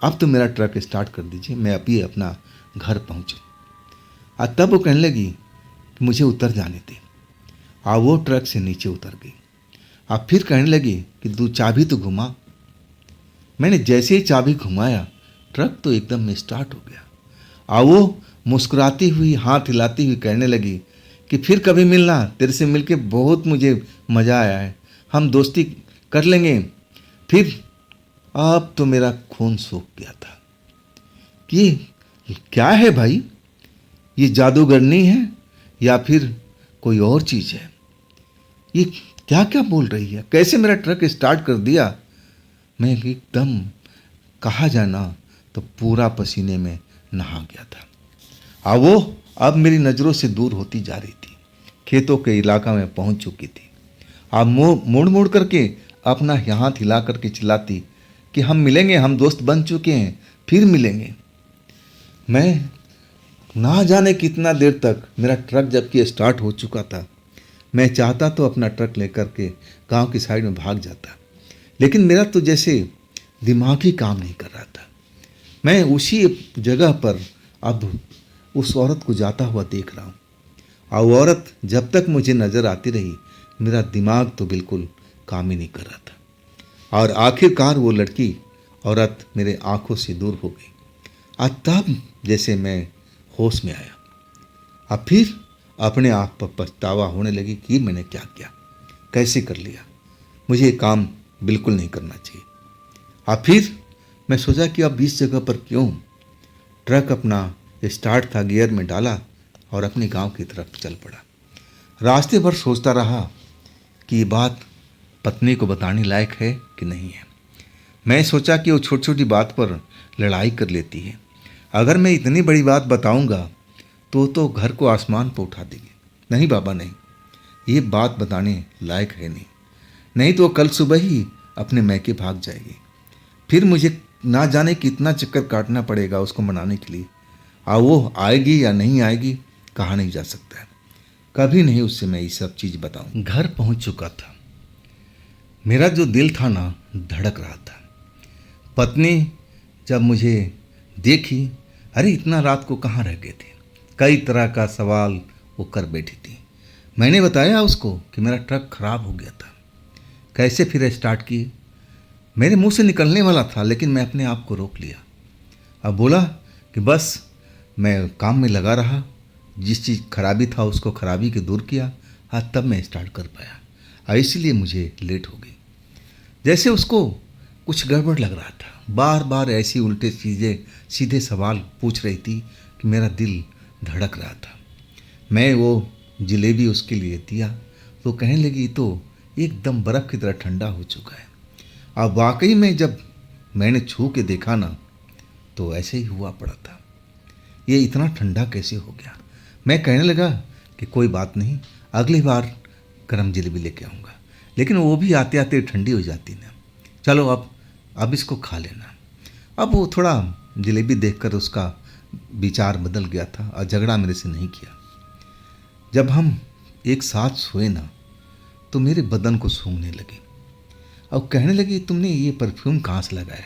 अब तो मेरा ट्रक स्टार्ट कर दीजिए, मैं अभी अपना घर पहुँचूँ। और तब वो कहने लगी कि मुझे उतर जाने दे। और वो ट्रक से नीचे उतर गई। अब फिर कहने लगी कि तू चाबी तो घुमा। मैंने जैसे ही चाबी घुमाया, ट्रक तो एकदम स्टार्ट हो गया। और वो मुस्कुराती हुई, हाथ हिलाती हुई कहने लगी कि फिर कभी मिलना, तेरे से मिलके बहुत मुझे मज़ा आया है, हम दोस्ती कर लेंगे फिर। अब तो मेरा खून सूख गया था कि क्या है भाई, ये जादूगरनी है या फिर कोई और चीज़ है? ये क्या क्या बोल रही है, कैसे मेरा ट्रक स्टार्ट कर दिया? मैं एकदम कहा जाना तो पूरा पसीने में नहा गया था। वो अब मेरी नज़रों से दूर होती जा रही थी, खेतों के इलाका में पहुंच चुकी थी। अब मुड़ मुड़ करके अपना हाथ हिला करके चिल्लाती कि हम मिलेंगे, हम दोस्त बन चुके हैं, फिर मिलेंगे। मैं ना जाने कितना देर तक, मेरा ट्रक जबकि स्टार्ट हो चुका था, मैं चाहता तो अपना ट्रक लेकर के गांव की साइड में भाग जाता, लेकिन मेरा तो जैसे दिमाग ही काम नहीं कर रहा था। मैं उसी जगह पर अब उस औरत को जाता हुआ देख रहा हूँ। और वो औरत जब तक मुझे नज़र आती रही, मेरा दिमाग तो बिल्कुल काम ही नहीं कर रहा था। और आखिरकार वो लड़की औरत मेरे आंखों से दूर हो गई। और तब जैसे मैं होश में आया। अब फिर अपने आप पर पछतावा होने लगी कि मैंने क्या किया, कैसे कर लिया, मुझे ये काम बिल्कुल नहीं करना चाहिए। अब फिर मैं सोचा कि अब इस जगह पर क्यों ट्रक अपना स्टार्ट था, गियर में डाला और अपने गांव की तरफ चल पड़ा। रास्ते भर सोचता रहा कि ये बात पत्नी को बताने लायक है कि नहीं है। मैं सोचा कि वो छोटी छोटी बात पर लड़ाई कर लेती है। अगर मैं इतनी बड़ी बात बताऊंगा तो घर को आसमान पर उठा देगी। नहीं बाबा नहीं, ये बात बताने लायक है नहीं, नहीं तो कल सुबह ही अपने मैके भाग जाएगी। फिर मुझे ना जाने कितना चक्कर काटना पड़ेगा उसको मनाने के लिए। वो आएगी या नहीं आएगी कहा नहीं जा सकता है। कभी नहीं उससे मैं ये सब चीज़ बताऊं। घर पहुंच चुका था। मेरा जो दिल था ना धड़क रहा था। पत्नी जब मुझे देखी, अरे इतना रात को कहाँ रह गए थे, कई तरह का सवाल वो कर बैठी थी। मैंने बताया उसको कि मेरा ट्रक खराब हो गया था, कैसे फिर स्टार्ट किए। मेरे मुंह से निकलने वाला था लेकिन मैं अपने आप को रोक लिया। अब बोला कि बस मैं काम में लगा रहा, जिस चीज़ खराबी था उसको खराबी के दूर किया, हाँ तब मैं स्टार्ट कर पाया, इसीलिए मुझे लेट हो गई। जैसे उसको कुछ गड़बड़ लग रहा था। बार बार ऐसी उल्टे चीज़ें सीधे सवाल पूछ रही थी कि मेरा दिल धड़क रहा था। मैं वो जलेबी उसके लिए दिया तो कहने लगी तो एकदम बर्फ़ की तरह ठंडा हो चुका है। अब वाकई में जब मैंने छू के देखा ना तो ऐसे ही हुआ पड़ा था। ये इतना ठंडा कैसे हो गया। मैं कहने लगा कि कोई बात नहीं, अगली बार गर्म जलेबी लेके आऊँगा, लेकिन वो भी आते आते ठंडी हो जाती ना। चलो अब इसको खा लेना। अब वो थोड़ा जलेबी देखकर उसका विचार बदल गया था और झगड़ा मेरे से नहीं किया। जब हम एक साथ सोए ना तो मेरे बदन को सूंघने लगी और कहने लगी तुमने ये परफ्यूम कहाँ से लगाया,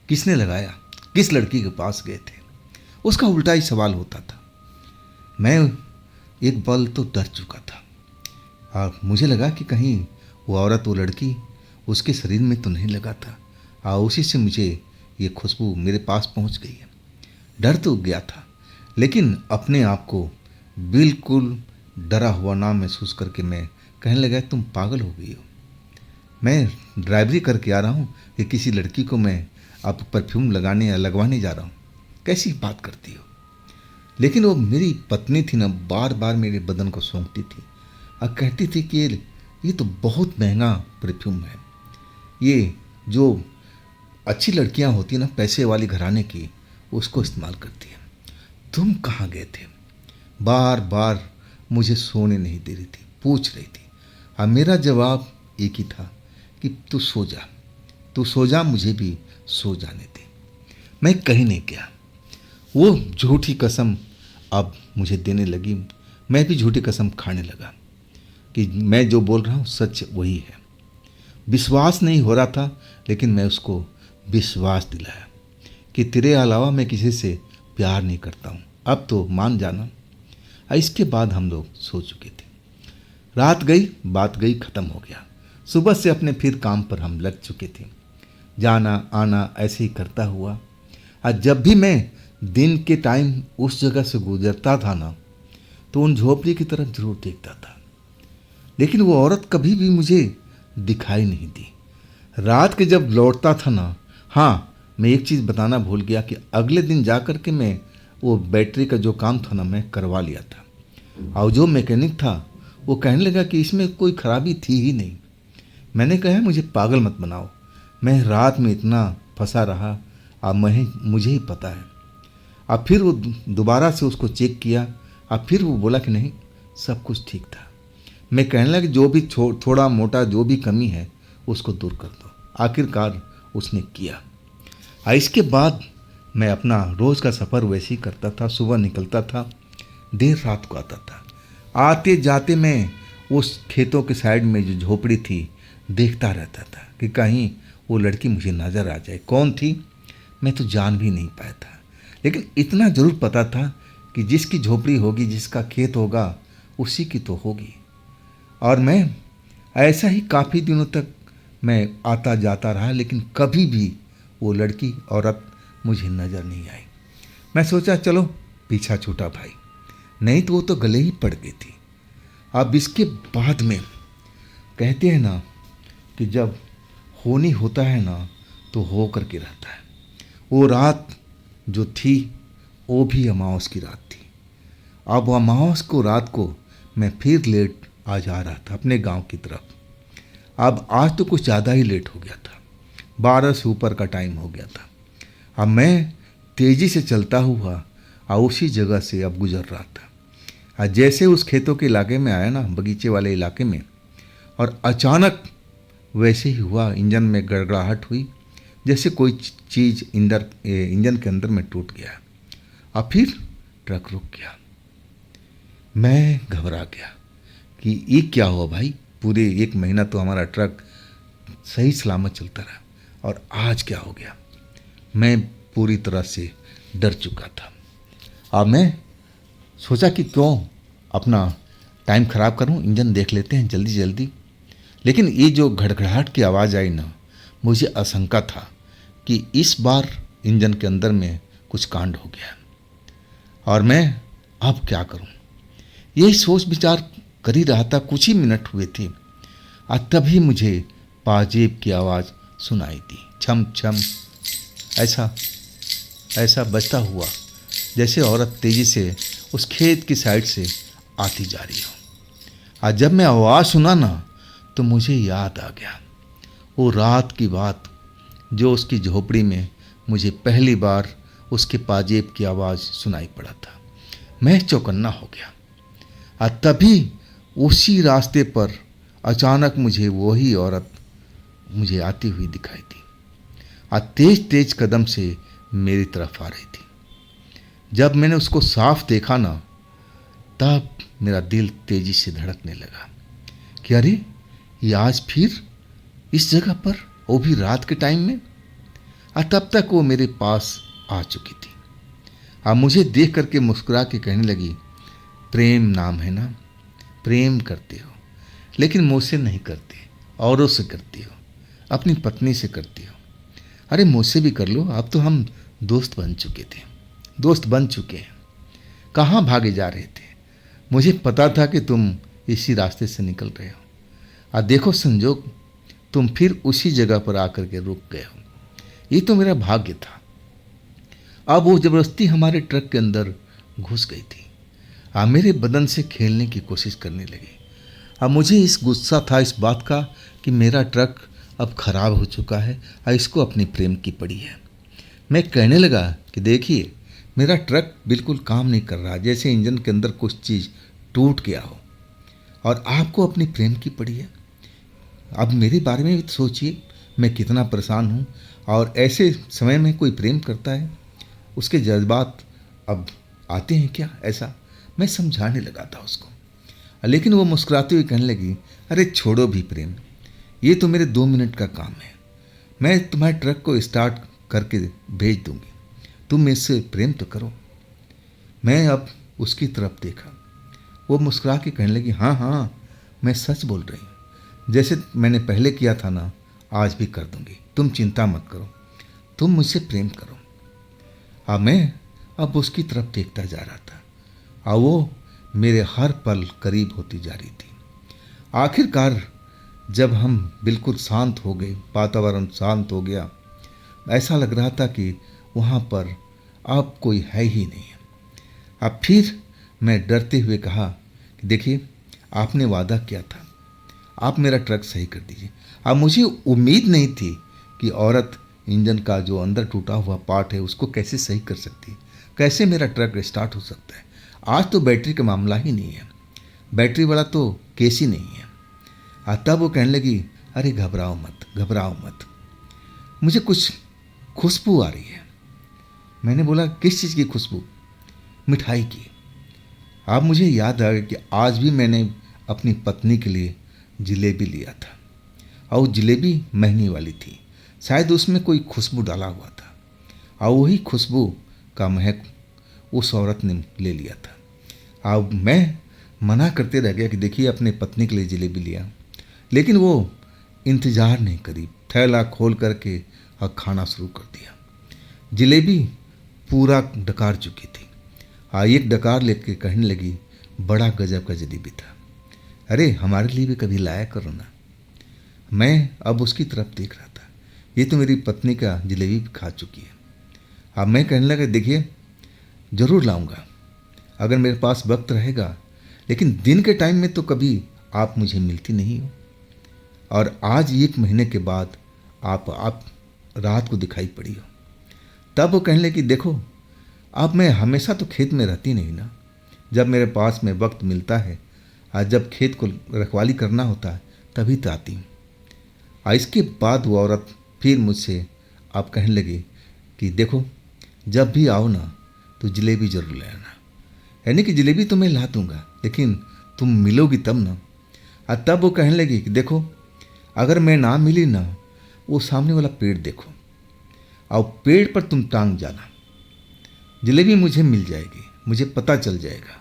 किसने लगाया, किस लड़की के पास गए थे। उसका उल्टा ही सवाल होता था। मैं एक पल तो डर चुका था और मुझे लगा कि कहीं वो औरत, वो लड़की उसके शरीर में तो नहीं लगा था और उसी से मुझे ये खुशबू मेरे पास पहुंच गई है। डर तो गया था लेकिन अपने आप को बिल्कुल डरा हुआ ना महसूस करके मैं कहने लगा तुम पागल हो गई हो, मैं ड्राइवरी करके आ रहा हूँ कि किसी लड़की को मैं अब परफ्यूम लगाने या लगवाने जा रहा हूँ, कैसी बात करती हो। लेकिन वो मेरी पत्नी थी ना, बार बार मेरे बदन को सूंघती थी और कहती थी कि ये तो बहुत महंगा परफ्यूम है, ये जो अच्छी लड़कियां होती ना पैसे वाली घराने की उसको इस्तेमाल करती है। तुम कहाँ गए थे। बार बार मुझे सोने नहीं दे रही थी, पूछ रही थी और मेरा जवाब एक ही था कि तू सो जा, तू सो जा, मुझे भी सो जाने दे। मैं कहीं नहीं गया। वो झूठी कसम अब मुझे देने लगी, मैं भी झूठी कसम खाने लगा कि मैं जो बोल रहा हूँ सच वही है। विश्वास नहीं हो रहा था लेकिन मैं उसको विश्वास दिलाया कि तेरे अलावा मैं किसी से प्यार नहीं करता हूँ, अब तो मान जाना। इसके बाद हम लोग सो चुके थे। रात गई, बात गई, ख़त्म हो गया। सुबह से अपने फिर काम पर हम लग चुके थे। जाना आना ऐसे ही करता हुआ। आज जब भी मैं दिन के टाइम उस जगह से गुजरता था ना तो उन झोपड़ी की तरफ जरूर देखता था, लेकिन वो औरत कभी भी मुझे दिखाई नहीं दी। रात के जब लौटता था ना, हाँ मैं एक चीज़ बताना भूल गया कि अगले दिन जाकर के मैं वो बैटरी का जो काम था ना मैं करवा लिया था और जो मैकेनिक था वो कहने लगा कि इसमें कोई खराबी थी ही नहीं। मैंने कहा मुझे पागल मत बनाओ, मैं रात में इतना फंसा रहा, अब मुझे ही पता है। अब फिर वो दोबारा से उसको चेक किया, अब फिर वो बोला कि नहीं सब कुछ ठीक था। मैं कहने लगा जो भी थोड़ा मोटा जो भी कमी है उसको दूर कर दो। आखिरकार उसने किया। इसके बाद मैं अपना रोज़ का सफ़र वैसे ही करता था। सुबह निकलता था, देर रात को आता था। आते जाते मैं उस खेतों के साइड में जो झोपड़ी थी देखता रहता था कि कहीं वो लड़की मुझे नज़र आ जाए। कौन थी मैं तो जान भी नहीं पाया था, लेकिन इतना ज़रूर पता था कि जिसकी झोपड़ी होगी, जिसका खेत होगा, उसी की तो होगी। और मैं ऐसा ही काफ़ी दिनों तक मैं आता जाता रहा, लेकिन कभी भी वो लड़की औरत मुझे नज़र नहीं आई। मैं सोचा चलो पीछा छूटा भाई, नहीं तो वो तो गले ही पड़ गई थी। अब इसके बाद में कहते हैं ना कि जब होनी होता है ना तो हो करके रहता है। वो रात जो थी वो भी अमावस की रात थी। अब अमावस को रात को मैं फिर लेट आ जा रहा था अपने गांव की तरफ। अब आज तो कुछ ज़्यादा ही लेट हो गया था, 12 से ऊपर का टाइम हो गया था। अब मैं तेज़ी से चलता हुआ उसी जगह से अब गुजर रहा था। जैसे उस खेतों के इलाके में आया ना, बगीचे वाले इलाके में, और अचानक वैसे ही हुआ, इंजन में गड़गड़ाहट हुई, जैसे कोई चीज़ इंजन के अंदर में टूट गया। और फिर ट्रक रुक गया। मैं घबरा गया कि ये क्या हुआ भाई, पूरे 1 महीना तो हमारा ट्रक सही सलामत चलता रहा और आज क्या हो गया। मैं पूरी तरह से डर चुका था। अब मैं सोचा कि क्यों अपना टाइम ख़राब करूं, इंजन देख लेते हैं जल्दी जल्दी। लेकिन ये जो घड़घड़ाहट की आवाज़ आई ना, मुझे आशंका था कि इस बार इंजन के अंदर में कुछ कांड हो गया और मैं अब क्या करूं। यही सोच विचार कर ही रहा था, कुछ ही मिनट हुए थे और तभी मुझे पाजेब की आवाज़ सुनाई दी, छम छम, ऐसा बजता हुआ जैसे औरत तेज़ी से उस खेत की साइड से आती जा रही हो। और जब मैं आवाज़ सुना ना तो मुझे याद आ गया वो रात की बात, जो उसकी झोपड़ी में मुझे पहली बार उसके पाजेब की आवाज़ सुनाई पड़ा था। मैं चौकन्ना हो गया और तभी उसी रास्ते पर अचानक मुझे वही औरत मुझे आती हुई दिखाई दी और तेज तेज कदम से मेरी तरफ आ रही थी। जब मैंने उसको साफ देखा ना, तब मेरा दिल तेजी से धड़कने लगा कि अरे, ये आज फिर इस जगह पर, वो भी रात के टाइम में। और तब तक वो मेरे पास आ चुकी थी। अब मुझे देख करके मुस्कुरा के कहने लगी, प्रेम नाम है ना, प्रेम करते हो, लेकिन मुझसे नहीं करते, औरों से करती हो, अपनी पत्नी से करती हो। अरे मुझसे भी कर लो, अब तो हम दोस्त बन चुके थे, दोस्त बन चुके हैं। कहाँ भागे जा रहे थे, मुझे पता था कि तुम इसी रास्ते से निकल रहे हो और देखो संजोग, तुम फिर उसी जगह पर आकर के रुक गए हो। ये तो मेरा भाग्य था। अब वो ज़बरदस्ती हमारे ट्रक के अंदर घुस गई थी और मेरे बदन से खेलने की कोशिश करने लगी। अब मुझे इस गुस्सा था इस बात का कि मेरा ट्रक अब खराब हो चुका है और इसको अपनी प्रेम की पड़ी है। मैं कहने लगा कि देखिए, मेरा ट्रक बिल्कुल काम नहीं कर रहा, जैसे इंजन के अंदर कुछ चीज़ टूट गया हो, और आपको अपनी प्रेम की पड़ी है। अब मेरे बारे में भी सोचिए, मैं कितना परेशान हूँ, और ऐसे समय में कोई प्रेम करता है, उसके जज्बात अब आते हैं क्या, ऐसा मैं समझाने लगा था उसको। लेकिन वो मुस्कुराती हुई कहने लगी, अरे छोड़ो भी प्रेम, ये तो मेरे 2 मिनट का काम है, मैं तुम्हारे ट्रक को स्टार्ट करके भेज दूंगी, तुम इससे प्रेम तो करो। मैं अब उसकी तरफ देखा, वो मुस्कुरा के कहने लगी, हाँ हाँ, मैं सच बोल रही हूँ, जैसे मैंने पहले किया था ना, आज भी कर दूंगी, तुम चिंता मत करो, तुम मुझसे प्रेम करो। मैं अब उसकी तरफ देखता जा रहा था और वो मेरे हर पल करीब होती जा रही थी। आखिरकार जब हम बिल्कुल शांत हो गए, वातावरण शांत हो गया, ऐसा लग रहा था कि वहाँ पर अब कोई है ही नहीं है। अब फिर मैं डरते हुए कहा कि देखिए, आपने वादा किया था, आप मेरा ट्रक सही कर दीजिए। अब मुझे उम्मीद नहीं थी कि औरत इंजन का जो अंदर टूटा हुआ पार्ट है उसको कैसे सही कर सकती है, कैसे मेरा ट्रक स्टार्ट हो सकता है। आज तो बैटरी का मामला ही नहीं है, बैटरी वाला तो केस ही नहीं है। तब वो कहने लगी, अरे घबराओ मत, घबराओ मत, मुझे कुछ खुशबू आ रही है। मैंने बोला, किस चीज़ की खुशबू? मिठाई की। अब मुझे याद आ गया कि आज भी मैंने अपनी पत्नी के लिए जलेबी लिया था और वो जलेबी महंगी वाली थी, शायद उसमें कोई खुशबू डाला हुआ था और वही खुशबू का महक उस औरत ने ले लिया था। अब मैं मना करते रह गया कि देखिए, अपने पत्नी के लिए जलेबी लिया, लेकिन वो इंतज़ार नहीं करी, थैला खोल करके और खाना शुरू कर दिया। जलेबी पूरा डकार चुकी थी। एक डकार लेके कहने लगी, बड़ा गजब का जलेबी था, अरे हमारे लिए भी कभी लाया करो ना। मैं अब उसकी तरफ देख रहा था, ये तो मेरी पत्नी का जलेबी खा चुकी है। अब मैं कहने लगा, देखिए, ज़रूर लाऊंगा अगर मेरे पास वक्त रहेगा, लेकिन दिन के टाइम में तो कभी आप मुझे मिलती नहीं हो। और आज 1 महीने के बाद आप रात को दिखाई पड़ी हो। तब वो कहने लगी, देखो अब मैं हमेशा तो खेत में रहती नहीं ना, जब मेरे पास में वक्त मिलता है और जब खेत को रखवाली करना होता है तभी तो आती हूँ। और इसके बाद वो औरत फिर मुझसे आप कहने लगी कि देखो जब भी आओ ना तो जलेबी ज़रूर ले आना, यानी कि जलेबी तो मैं ला दूँगा लेकिन तुम मिलोगी तब ना। और तब वो कहने लगी कि देखो अगर मैं ना मिली ना, वो सामने वाला पेड़ देखो और पेड़ पर तुम टांग जाना, जलेबी मुझे मिल जाएगी, मुझे पता चल जाएगा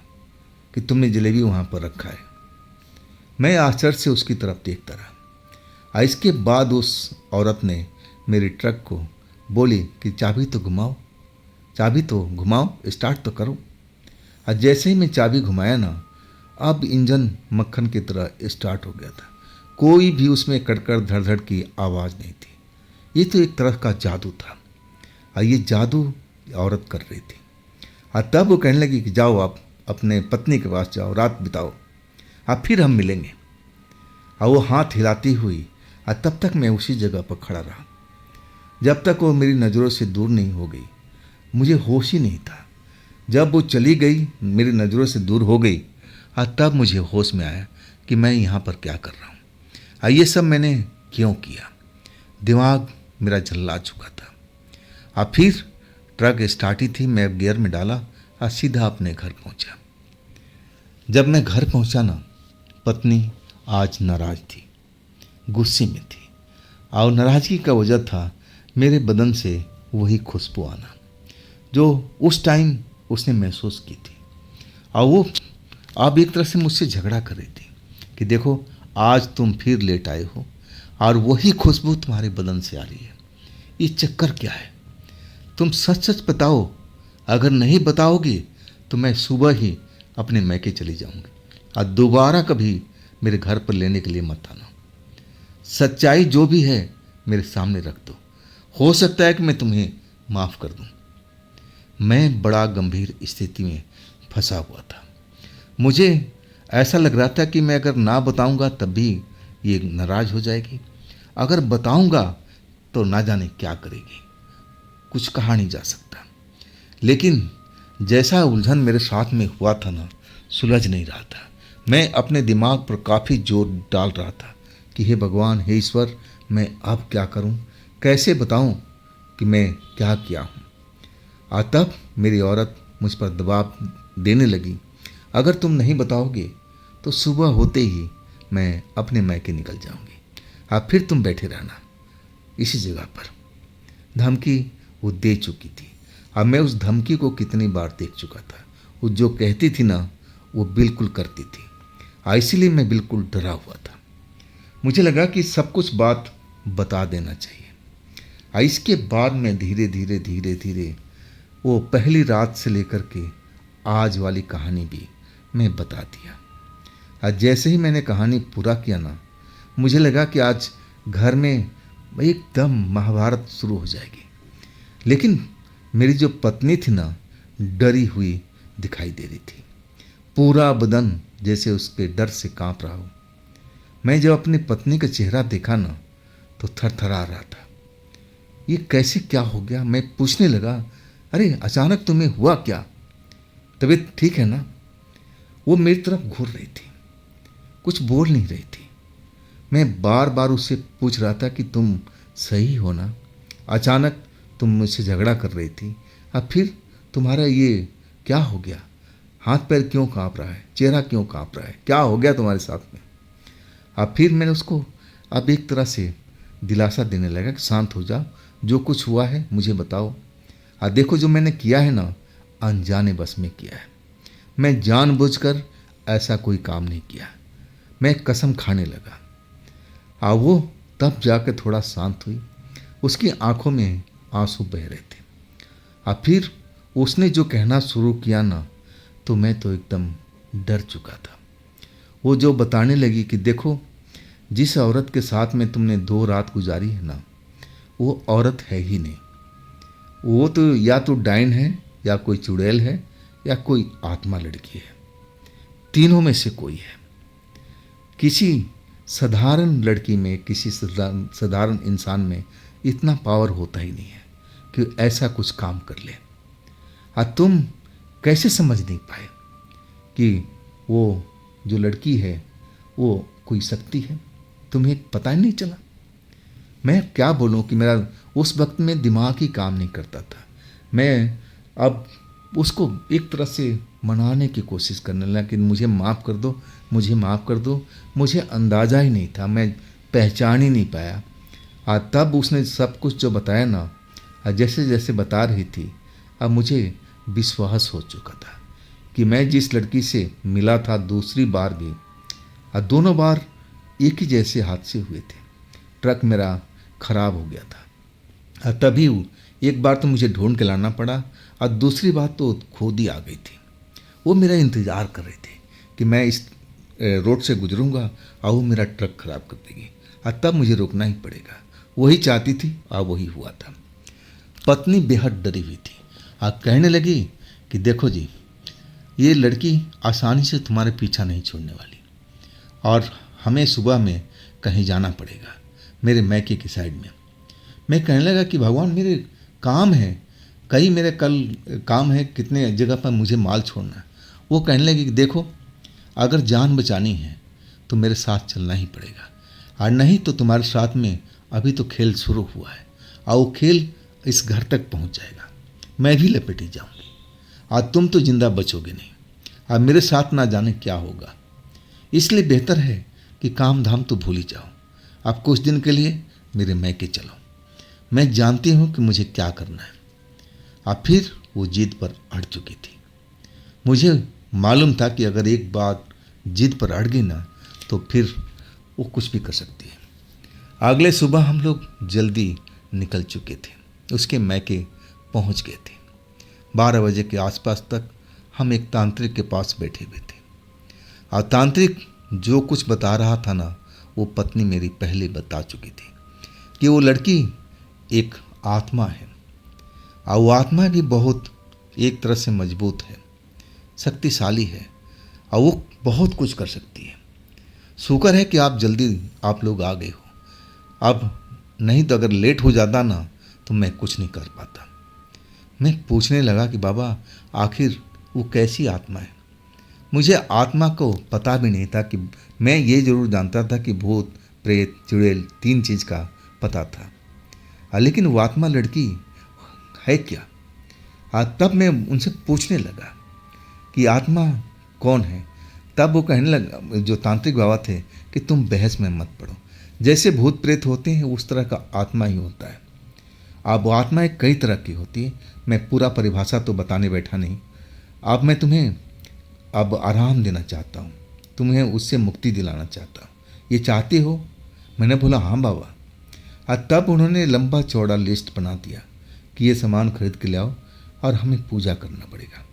कि तुमने जलेबी वहाँ पर रखा है। मैं आश्चर्य से उसकी तरफ देखता रहा। और इसके बाद उस औरत ने मेरे ट्रक को बोली कि चाबी तो घुमाओ, चाबी तो घुमाओ, स्टार्ट तो करो। और जैसे ही मैं चाबी घुमाया ना, अब इंजन मक्खन की तरह स्टार्ट हो गया था। कोई भी उसमें कड़कड़ धड़धड़ की आवाज़ नहीं थी। ये तो एक तरह का जादू था और ये जादू औरत कर रही थी। और तब वो कहने लगी कि जाओ आप अपने पत्नी के पास जाओ, रात बिताओ, अब फिर हम मिलेंगे। और वो हाथ हिलाती हुई, और तब तक मैं उसी जगह पर खड़ा रहा जब तक वो मेरी नज़रों से दूर नहीं हो गई। मुझे होश ही नहीं था। जब वो चली गई, मेरी नज़रों से दूर हो गई, और तब मुझे होश में आया कि मैं यहाँ पर क्या कर रहा हूँ और ये सब मैंने क्यों किया। दिमाग मेरा झल्ला चुका था। और फिर ट्रक स्टार्ट ही थी, मैं गियर में डाला और सीधा अपने घर पहुँचा। जब मैं घर पहुँचा ना, पत्नी आज नाराज़ थी, गुस्से में थी। और नाराज़गी का वजह था मेरे बदन से वही खुशबू आना जो उस टाइम उसने महसूस की थी। और वो अब एक तरह से मुझसे झगड़ा कर रही थी कि देखो आज तुम फिर लेट आए हो और वही खुशबू तुम्हारे बदन से आ रही है, ये चक्कर क्या है? तुम सच सच बताओ, अगर नहीं बताओगी तो मैं सुबह ही अपने मैके चली जाऊंगी और दोबारा कभी मेरे घर पर लेने के लिए मत आना। सच्चाई जो भी है मेरे सामने रख दो, हो सकता है कि मैं तुम्हें माफ़ कर दूं। मैं बड़ा गंभीर स्थिति में फंसा हुआ था। मुझे ऐसा लग रहा था कि मैं अगर ना बताऊंगा तब भी ये नाराज़ हो जाएगी, अगर बताऊंगा तो ना जाने क्या करेगी, कुछ कहा नहीं जा सकता। लेकिन जैसा उलझन मेरे साथ में हुआ था ना, सुलझ नहीं रहा था। मैं अपने दिमाग पर काफ़ी जोर डाल रहा था कि हे भगवान, हे ईश्वर, मैं अब क्या करूं, कैसे बताऊं कि मैं क्या किया हूं। और तब मेरी औरत मुझ पर दबाव देने लगी, अगर तुम नहीं बताओगे तो सुबह होते ही मैं अपने मैके निकल जाऊंगी और फिर तुम बैठे रहना इसी जगह पर। धमकी वो दे चुकी थी। अब मैं उस धमकी को कितनी बार देख चुका था। वो जो कहती थी ना, वो बिल्कुल करती थी। इसीलिए मैं बिल्कुल डरा हुआ था। मुझे लगा कि सब कुछ बात बता देना चाहिए। इसके बाद मैं धीरे धीरे धीरे धीरे वो पहली रात से लेकर के आज वाली कहानी भी मैं बता दिया। आज जैसे ही मैंने कहानी पूरा किया ना, मुझे लगा कि आज घर में एकदम महाभारत शुरू हो जाएगी। लेकिन मेरी जो पत्नी थी ना, डरी हुई दिखाई दे रही थी। पूरा बदन जैसे उसके डर से कांप रहा हो। मैं जब अपनी पत्नी का चेहरा देखा ना तो थरथरा रहा था। ये कैसे क्या हो गया? मैं पूछने लगा, अरे अचानक तुम्हें हुआ क्या? तबीयत ठीक है ना? वो मेरी तरफ घूर रही थी, कुछ बोल नहीं रही थी। मैं बार बार उससे पूछ रहा था कि तुम सही हो ना? अचानक तुम मुझसे झगड़ा कर रही थी, अब फिर तुम्हारा ये क्या हो गया? हाथ पैर क्यों कांप रहा है? चेहरा क्यों कांप रहा है? क्या हो गया तुम्हारे साथ में? अब फिर मैंने उसको अब एक तरह से दिलासा देने लगा कि शांत हो जाओ, जो कुछ हुआ है मुझे बताओ। देखो जो मैंने किया है ना, अनजाने बस में किया है। मैं जानबूझकर ऐसा कोई काम नहीं किया। मैं कसम खाने लगा। वो तब जाकर थोड़ा शांत हुई। उसकी आंखों में आंसू बह रहे थे। फिर उसने जो कहना शुरू किया ना, तो मैं तो एकदम डर चुका था। वो जो बताने लगी कि देखो, जिस औरत के साथ में तुमने 2 रात गुजारी है ना, वो औरत है ही नहीं। वो तो या तो डाइन है या कोई चुड़ैल है या कोई आत्मा लड़की है, तीनों में से कोई है। किसी साधारण लड़की में, किसी साधारण इंसान में इतना पावर होता ही नहीं है कि ऐसा कुछ काम कर ले। तुम कैसे समझ नहीं पाए कि वो जो लड़की है वो कोई शक्ति है? तुम्हें पता ही नहीं चला। मैं क्या बोलूं कि मेरा उस वक्त में दिमाग ही काम नहीं करता था। मैं अब उसको एक तरह से मनाने की कोशिश करने लगा कि मुझे माफ़ कर दो, मुझे माफ़ कर दो। मुझे अंदाज़ा ही नहीं था, मैं पहचान ही नहीं पाया। तब उसने सब कुछ जो बताया ना, जैसे जैसे बता रही थी, अब मुझे विश्वास हो चुका था कि मैं जिस लड़की से मिला था दूसरी बार भी, दोनों बार एक ही जैसे हादसे हुए थे। ट्रक मेरा ख़राब हो गया था, तभी एक बार तो मुझे ढूंढ के लाना पड़ा और दूसरी बार तो खुद ही आ गई थी। वो मेरा इंतज़ार कर रहे थे कि मैं इस रोड से गुजरूंगा और वो मेरा ट्रक ख़राब कर देगी, और तब मुझे रुकना ही पड़ेगा। वही चाहती थी और वही हुआ था। पत्नी बेहद डरी हुई थी और कहने लगी कि देखो जी, ये लड़की आसानी से तुम्हारे पीछा नहीं छोड़ने वाली, और हमें सुबह में कहीं जाना पड़ेगा, मेरे मैके की साइड में। मैं कहने लगा कि भगवान, मेरे काम है, कई मेरे कल काम है, कितने जगह पर मुझे माल छोड़ना है। वो कहने लगी कि देखो, अगर जान बचानी है तो मेरे साथ चलना ही पड़ेगा, और नहीं तो तुम्हारे साथ में अभी तो खेल शुरू हुआ है और वो खेल इस घर तक पहुंच जाएगा, मैं भी लपेटी जाऊंगी और तुम तो जिंदा बचोगे नहीं, और मेरे साथ ना जाने क्या होगा। इसलिए बेहतर है कि काम धाम तो भूल ही जाओ, अब कुछ दिन के लिए मेरे मैके चलो, मैं जानती हूँ कि मुझे क्या करना है। अब फिर वो जिद पर अड़ चुकी थी। मुझे मालूम था कि अगर एक बार जिद पर अड़ गई ना तो फिर वो कुछ भी कर सकती है। अगले सुबह हम लोग जल्दी निकल चुके थे, उसके मैके पहुंच गए थे। 12 बजे के आसपास तक हम एक तांत्रिक के पास बैठे हुए थे, और तांत्रिक जो कुछ बता रहा था ना, वो पत्नी मेरी पहले बता चुकी थी कि वो लड़की एक आत्मा है, और वो आत्मा भी बहुत एक तरह से मजबूत है, शक्तिशाली है, और वो बहुत कुछ कर सकती है। शुक्र है कि आप लोग आ गए हो, अब नहीं तो अगर लेट हो जाता ना तो मैं कुछ नहीं कर पाता। मैं पूछने लगा कि बाबा, आखिर वो कैसी आत्मा है? मुझे आत्मा को पता भी नहीं था। कि मैं ये ज़रूर जानता था कि भूत प्रेत चुड़ैल 3 चीज़ का पता था, लेकिन वो आत्मा लड़की है क्या? तब मैं उनसे पूछने लगा कि आत्मा कौन है। तब वो कहने लगा, जो तांत्रिक बाबा थे, कि तुम बहस में मत पड़ो, जैसे भूत प्रेत होते हैं उस तरह का आत्मा ही होता है। अब वो आत्माएं कई तरह की होती है, मैं पूरा परिभाषा तो बताने बैठा नहीं। अब मैं तुम्हें अब आराम देना चाहता हूँ, तुम्हें उससे मुक्ति दिलाना चाहता हूँ, ये चाहते हो? मैंने बोला हाँ बाबा। तब उन्होंने लंबा चौड़ा लिस्ट बना दिया कि ये सामान खरीद के ले आओ और हमें पूजा करना पड़ेगा।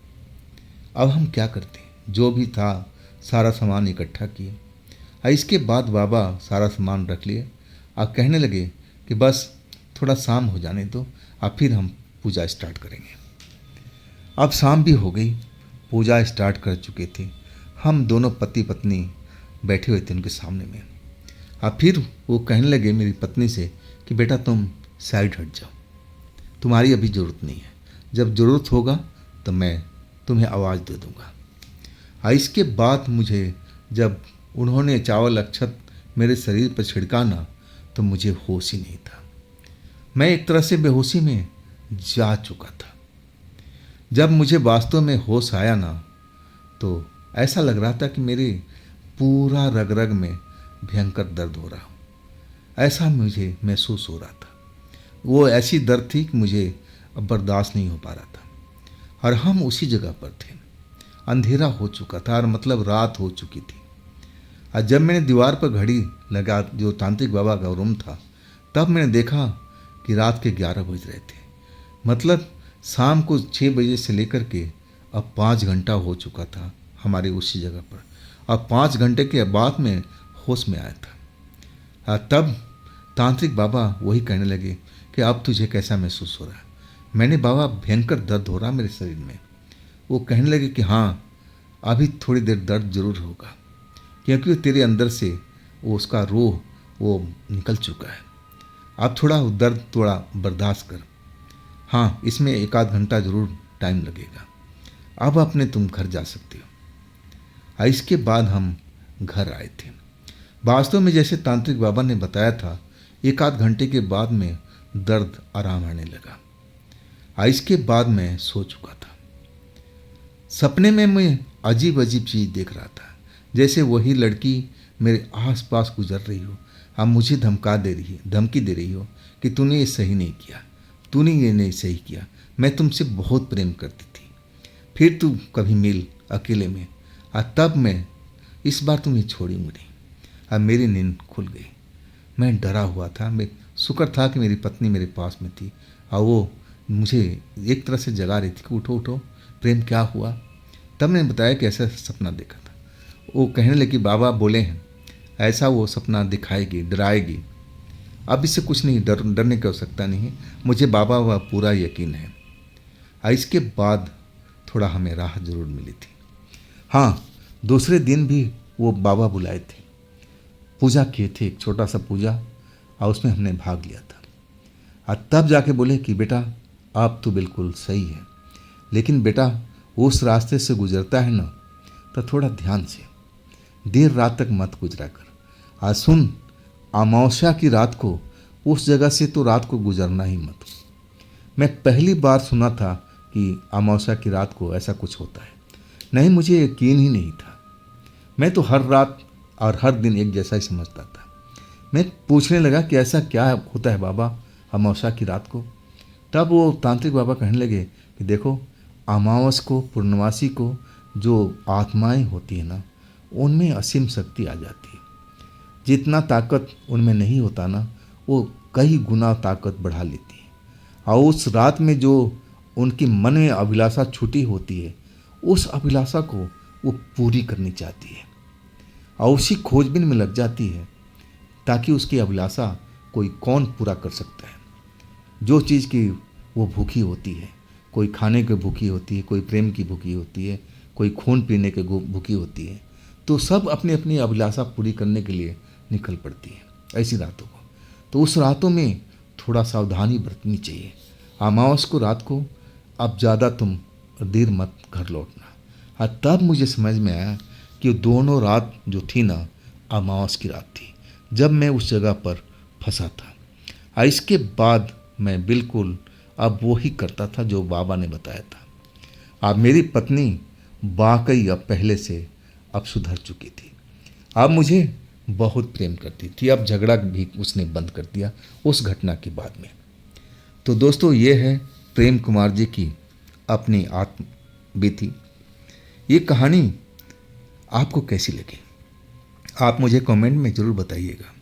अब हम क्या करते? जो भी था सारा सामान इकट्ठा किए, और इसके बाद बाबा सारा सामान रख लिए और कहने लगे कि बस थोड़ा शाम हो जाने दो, और फिर हम पूजा स्टार्ट करेंगे। अब शाम भी हो गई, पूजा स्टार्ट कर चुके थे। हम दोनों पति पत्नी बैठे हुए थे उनके सामने में। अब फिर वो कहने लगे मेरी पत्नी से कि बेटा तुम साइड हट जाओ, तुम्हारी अभी ज़रूरत नहीं है, जब ज़रूरत होगा तो मैं तुम्हें आवाज़ दे दूँगा। और इसके बाद मुझे जब उन्होंने चावल अक्षत मेरे शरीर पर छिड़का ना, तो मुझे होश ही नहीं था। मैं एक तरह से बेहोशी में जा चुका था। जब मुझे वास्तव में होश आया ना, तो ऐसा लग रहा था कि मेरे पूरा रग रग में भयंकर दर्द हो रहा, ऐसा मुझे महसूस हो रहा था। वो ऐसी दर्द थी कि मुझे अब बर्दाश्त नहीं हो पा रहा था। और हम उसी जगह पर थे, अंधेरा हो चुका था, और मतलब रात हो चुकी थी। और जब मैंने दीवार पर घड़ी लगा, जो तांत्रिक बाबा का रूम था, तब मैंने देखा कि रात के 11 बज रहे थे। मतलब शाम को 6 बजे से लेकर के अब 5 घंटा हो चुका था हमारे उसी जगह पर। अब 5 घंटे के बाद में होश में आया था। तब तांत्रिक बाबा वही कहने लगे कि अब तुझे कैसा महसूस हो रहा है? मैंने बाबा भयंकर दर्द हो रहा मेरे शरीर में। वो कहने लगे कि हाँ, अभी थोड़ी देर दर्द जरूर होगा, क्योंकि वो तेरे अंदर से वो उसका रूह वो निकल चुका है। अब थोड़ा दर्द थोड़ा बर्दाश्त कर। हाँ, इसमें 1 आध घंटा ज़रूर टाइम लगेगा। अब अपने तुम घर जा सकते हो। इसके बाद हम घर आए थे। वास्तव में जैसे तांत्रिक बाबा ने बताया था, 1 आध घंटे के बाद में दर्द आराम आने लगा। इसके बाद मैं सो चुका था। सपने में मैं अजीब अजीब चीज़ देख रहा था, जैसे वही लड़की मेरे आस पास गुजर रही हो। अब मुझे धमकी दे रही हो कि तूने ये सही नहीं किया, तूने ये नहीं सही किया, मैं तुमसे बहुत प्रेम करती थी, फिर तू कभी मिल अकेले में, और तब मैं इस बार तुम्हें छोड़ूंगी नहीं। अब मेरी नींद खुल गई। मैं डरा हुआ था। मैं शुक्र था कि मेरी पत्नी मेरे पास में थी और वो मुझे एक तरह से जगा रही थी कि उठो उठो, प्रेम क्या हुआ। तब मैंने बताया कि ऐसा सपना देखा था। वो कहने लगी बाबा बोले हैं ऐसा वो सपना दिखाएगी, डराएगी। अब इससे कुछ नहीं, डरने की आवश्यकता नहीं है, मुझे बाबा वह पूरा यकीन है। इसके बाद थोड़ा हमें राहत ज़रूर मिली थी। हाँ, दूसरे दिन भी वो बाबा बुलाए थे, पूजा किए थे, एक छोटा सा पूजा, और उसमें हमने भाग लिया था। और तब जाके बोले कि बेटा आप तो बिल्कुल सही है, लेकिन बेटा उस रास्ते से गुजरता है ना, तो थोड़ा ध्यान से, देर रात तक मत गुजरा कर। आज सुन, अमावस्या की रात को उस जगह से तो रात को गुजरना ही मत। मैं पहली बार सुना था कि अमावस्या की रात को ऐसा कुछ होता है। नहीं, मुझे यकीन ही नहीं था। मैं तो हर रात और हर दिन एक जैसा ही समझता था। मैं पूछने लगा कि ऐसा क्या होता है बाबा अमावस्या की रात को। तब वो तांत्रिक बाबा कहने लगे कि देखो, अमावस को, पूर्णमासी को जो आत्माएं होती है ना, उनमें असीम शक्ति आ जाती है। जितना ताकत उनमें नहीं होता ना, वो कई गुना ताकत बढ़ा लेती है। और उस रात में जो उनकी मन में अभिलाषा छुटी होती है, उस अभिलाषा को वो पूरी करनी चाहती है और उसी खोजबीन में लग जाती है, ताकि उसकी अभिलाषा कोई कौन पूरा कर सकता है। जो चीज़ की वो भूखी होती है, कोई खाने की भूखी होती है, कोई प्रेम की भूखी होती है, कोई खून पीने के भूखी होती है, तो सब अपनी अपनी अभिलाषा पूरी करने के लिए निकल पड़ती है ऐसी रातों को। तो उस रातों में थोड़ा सावधानी बरतनी चाहिए। अमावस को रात को अब ज़्यादा तुम देर मत घर लौटना। और तब मुझे समझ में आया कि दोनों रात जो थी ना, अमावस की रात थी, जब मैं उस जगह पर फंसा था। और इसके बाद मैं बिल्कुल अब वो ही करता था जो बाबा ने बताया था। अब मेरी पत्नी वाकई अब पहले से अब सुधर चुकी थी। अब मुझे बहुत प्रेम करती थी। अब झगड़ा भी उसने बंद कर दिया उस घटना के बाद में। तो दोस्तों, ये है प्रेम कुमार जी की अपनी आत्म बीती। ये कहानी आपको कैसी लगी, आप मुझे कमेंट में ज़रूर बताइएगा।